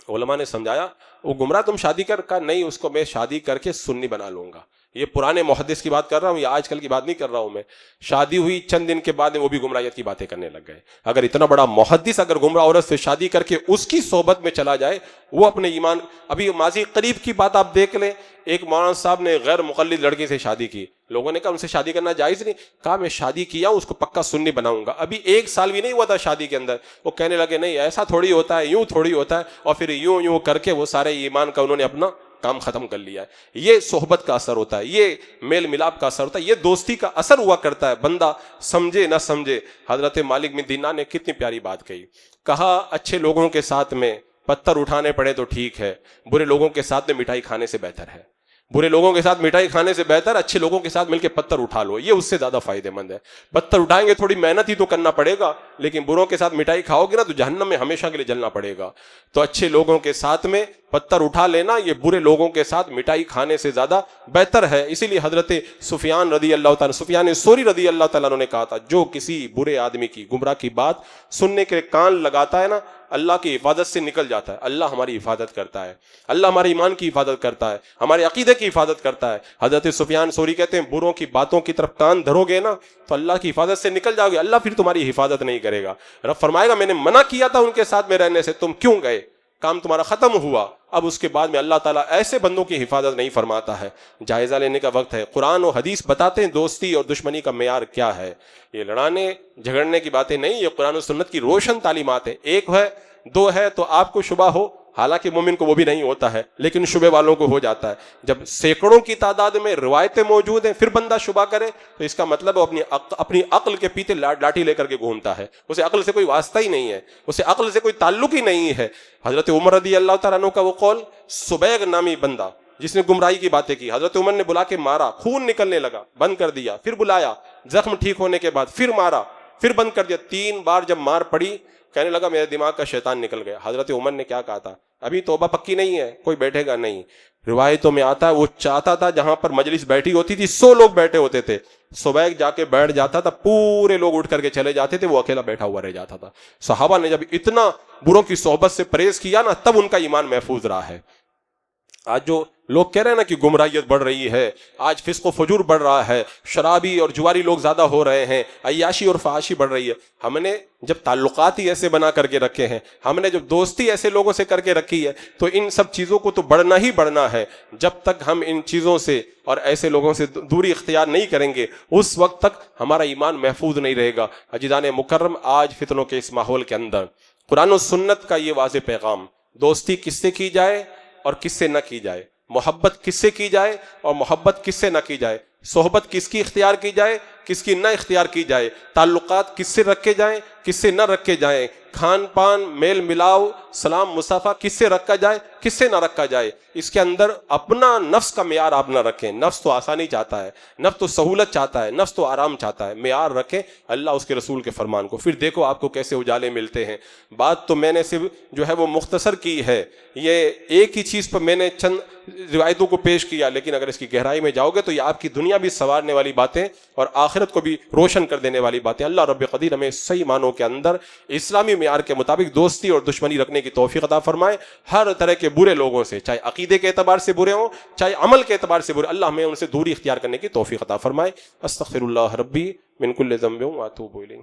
علماء نے سمجھایا وہ گمراہ تم شادی کر نہیں, اس کو میں شادی کر کے سنی بنا لوں گا. یہ پرانے محدث کی بات کر رہا ہوں, یہ آج کل کی بات نہیں کر رہا ہوں میں. شادی ہوئی چند دن کے بعد وہ بھی گمراہیت کی باتیں کرنے لگ گئے. اگر اتنا بڑا محدث اگر گمراہ عورت سے شادی کر کے اس کی صحبت میں چلا جائے, وہ اپنے ایمان, ابھی ماضی قریب کی بات آپ دیکھ لیں, ایک مولانا صاحب نے غیر مقلد لڑکی سے شادی کی. لوگوں نے کہا ان سے شادی کرنا جائز نہیں. کہا میں شادی کیا ہوں, اس کو پکا سنی بناؤں گا. ابھی 1 سال بھی نہیں ہوا تھا شادی کے اندر, وہ کہنے لگے نہیں ایسا تھوڑی ہوتا ہے, یوں تھوڑی ہوتا ہے, اور پھر یوں کر کے وہ سارے ایمان کا انہوں نے اپنا کام ختم کر لیا ہے۔ یہ صحبت کا اثر ہوتا ہے، یہ میل ملاپ کا اثر ہوتا ہے، یہ دوستی کا اثر ہوا کرتا ہے، بندہ سمجھے نہ سمجھے۔ حضرت مالک بن دینار نے کتنی پیاری بات کہی، کہا اچھے لوگوں کے ساتھ میں پتھر اٹھانے پڑے تو ٹھیک ہے، برے لوگوں کے ساتھ میں مٹھائی کھانے سے بہتر ہے۔ برے لوگوں کے ساتھ مٹھائی کھانے سے بہتر اچھے لوگوں کے ساتھ مل کے پتھر اٹھا لو، یہ اس سے زیادہ فائدہ مند ہے۔ پتھر اٹھائیں گے تھوڑی محنت ہی تو کرنا پڑے گا، لیکن بروں کے ساتھ مٹھائی کھاؤ گے نا تو جہنم میں ہمیشہ کے لیے جلنا پڑے گا۔ تو اچھے لوگوں کے ساتھ میں پتھر اٹھا لینا یہ برے لوگوں کے ساتھ مٹھائی کھانے سے زیادہ بہتر ہے۔ اسی لیے حضرت سفیان ثوری رضی اللہ تعالیٰ عنہ نے کہا تھا، جو کسی برے آدمی کی گمراہ کی بات سننے کے کان لگاتا ہے نا، اللہ کی حفاظت سے نکل جاتا ہے۔ اللہ ہماری حفاظت کرتا ہے، اللہ ہمارے ایمان کی حفاظت کرتا ہے، ہمارے عقیدے کی حفاظت کرتا ہے۔ حضرت سفیان ثوری کہتے ہیں بروں کی باتوں کی طرف کان دھرو گے نا تو اللہ کی حفاظت سے نکل جاؤ گے، اللہ پھر تمہاری حفاظت نہیں کرے گا۔ رب فرمائے گا میں نے منع کیا تھا ان کے ساتھ میں رہنے سے، تم کیوں گئے؟ کام تمہارا ختم ہوا۔ اب اس کے بعد میں اللہ تعالیٰ ایسے بندوں کی حفاظت نہیں فرماتا ہے۔ جائزہ لینے کا وقت ہے۔ قرآن و حدیث بتاتے ہیں دوستی اور دشمنی کا معیار کیا ہے۔ یہ لڑانے جھگڑنے کی باتیں نہیں، یہ قرآن و سنت کی روشن تعلیمات ہیں۔ ایک ہے دو ہے تو آپ کو شبہ ہو، حالانکہ مومن کو وہ بھی نہیں ہوتا ہے، لیکن شبہ والوں کو ہو جاتا ہے۔ جب سینکڑوں کی تعداد میں روایتیں موجود ہیں پھر بندہ شبہ کرے تو اس کا مطلب وہ اپنی عقل کے پیتے لاٹھی لے کر کے گھومتا ہے، اسے عقل سے کوئی واسطہ ہی نہیں ہے، اسے عقل سے کوئی تعلق ہی نہیں ہے۔ حضرت عمر رضی اللہ تعالیٰ عنہ کا وہ قول، سبیغ نامی بندہ جس نے گمراہی کی باتیں کی، حضرت عمر نے بلا کے مارا، خون نکلنے لگا، بند کر دیا، پھر بلایا، زخم ٹھیک ہونے کے بعد پھر مارا، پھر بند کر دیا۔ 3 بار جب مار پڑی کہنے لگا میرے دماغ کا شیطان نکل گیا۔ حضرت عمر نے کیا کہا تھا، ابھی توبہ پکی نہیں ہے، کوئی بیٹھے گا نہیں۔ روایتوں میں آتا ہے وہ چاہتا تھا جہاں پر مجلس بیٹھی ہوتی تھی 100 لوگ بیٹھے ہوتے تھے، صبح جا کے بیٹھ جاتا تھا، پورے لوگ اٹھ کر کے چلے جاتے تھے، وہ اکیلا بیٹھا ہوا رہ جاتا تھا۔ صحابہ نے جب اتنا بروں کی صحبت سے پرہیز کیا نا تب ان کا ایمان محفوظ رہا ہے۔ آج جو لوگ کہہ رہے ہیں نا کہ گمراہیت بڑھ رہی ہے، آج فسق و فجور بڑھ رہا ہے، شرابی اور جواری لوگ زیادہ ہو رہے ہیں، عیاشی اور فحاشی بڑھ رہی ہے، ہم نے جب تعلقات ہی ایسے بنا کر کے رکھے ہیں، ہم نے جب دوستی ایسے لوگوں سے کر کے رکھی ہے تو ان سب چیزوں کو تو بڑھنا ہی بڑھنا ہے۔ جب تک ہم ان چیزوں سے اور ایسے لوگوں سے دوری اختیار نہیں کریں گے اس وقت تک ہمارا ایمان محفوظ نہیں رہے گا۔ عزیزان مکرم، آج فتنوں کے اس ماحول کے اندر قرآن و سنت کا یہ واضح پیغام، دوستی کس سے کی جائے اور کس سے نہ کی جائے، محبت کس سے کی جائے اور محبت کس سے نہ کی جائے، صحبت کس کی اختیار کی جائے کس کی نہ اختیار کی جائے، تعلقات کس سے رکھے جائیں کس سے نہ رکھے جائیں، کھان پان میل ملاؤ سلام مصافحہ کس سے رکھا جائے کس سے نہ رکھا جائے، اس کے اندر اپنا نفس کا معیار آپ نہ رکھیں۔ نفس تو آسانی چاہتا ہے، نفس تو سہولت چاہتا ہے، نفس تو آرام چاہتا ہے۔ معیار رکھیں اللہ اس کے رسول کے فرمان کو، پھر دیکھو آپ کو کیسے اجالے ملتے ہیں۔ بات تو میں نے صرف جو ہے وہ مختصر کی ہے، یہ ایک ہی چیز پر میں نے چند روایتوں کو پیش کیا، لیکن اگر اس کی گہرائی میں جاؤ گے تو یہ آپ کی دنیا بھی سنوارنے والی باتیں اور آخرت کو بھی روشن کر دینے والی باتیں۔ اللہ رب قدیر ہمیں صحیح معنوں کے اندر اسلامی معیار کے مطابق دوستی اور دشمنی رکھنے کی توفیق عطا فرمائے۔ ہر طرح کے برے لوگوں سے، چاہے عقیدے کے اعتبار سے برے ہوں چاہے عمل کے اعتبار سے برے، اللہ ہمیں ان سے دوری اختیار کرنے کی توفیق عطا فرمائے۔ استغفر اللہ ربی من کل ذنب واتوب الیہ۔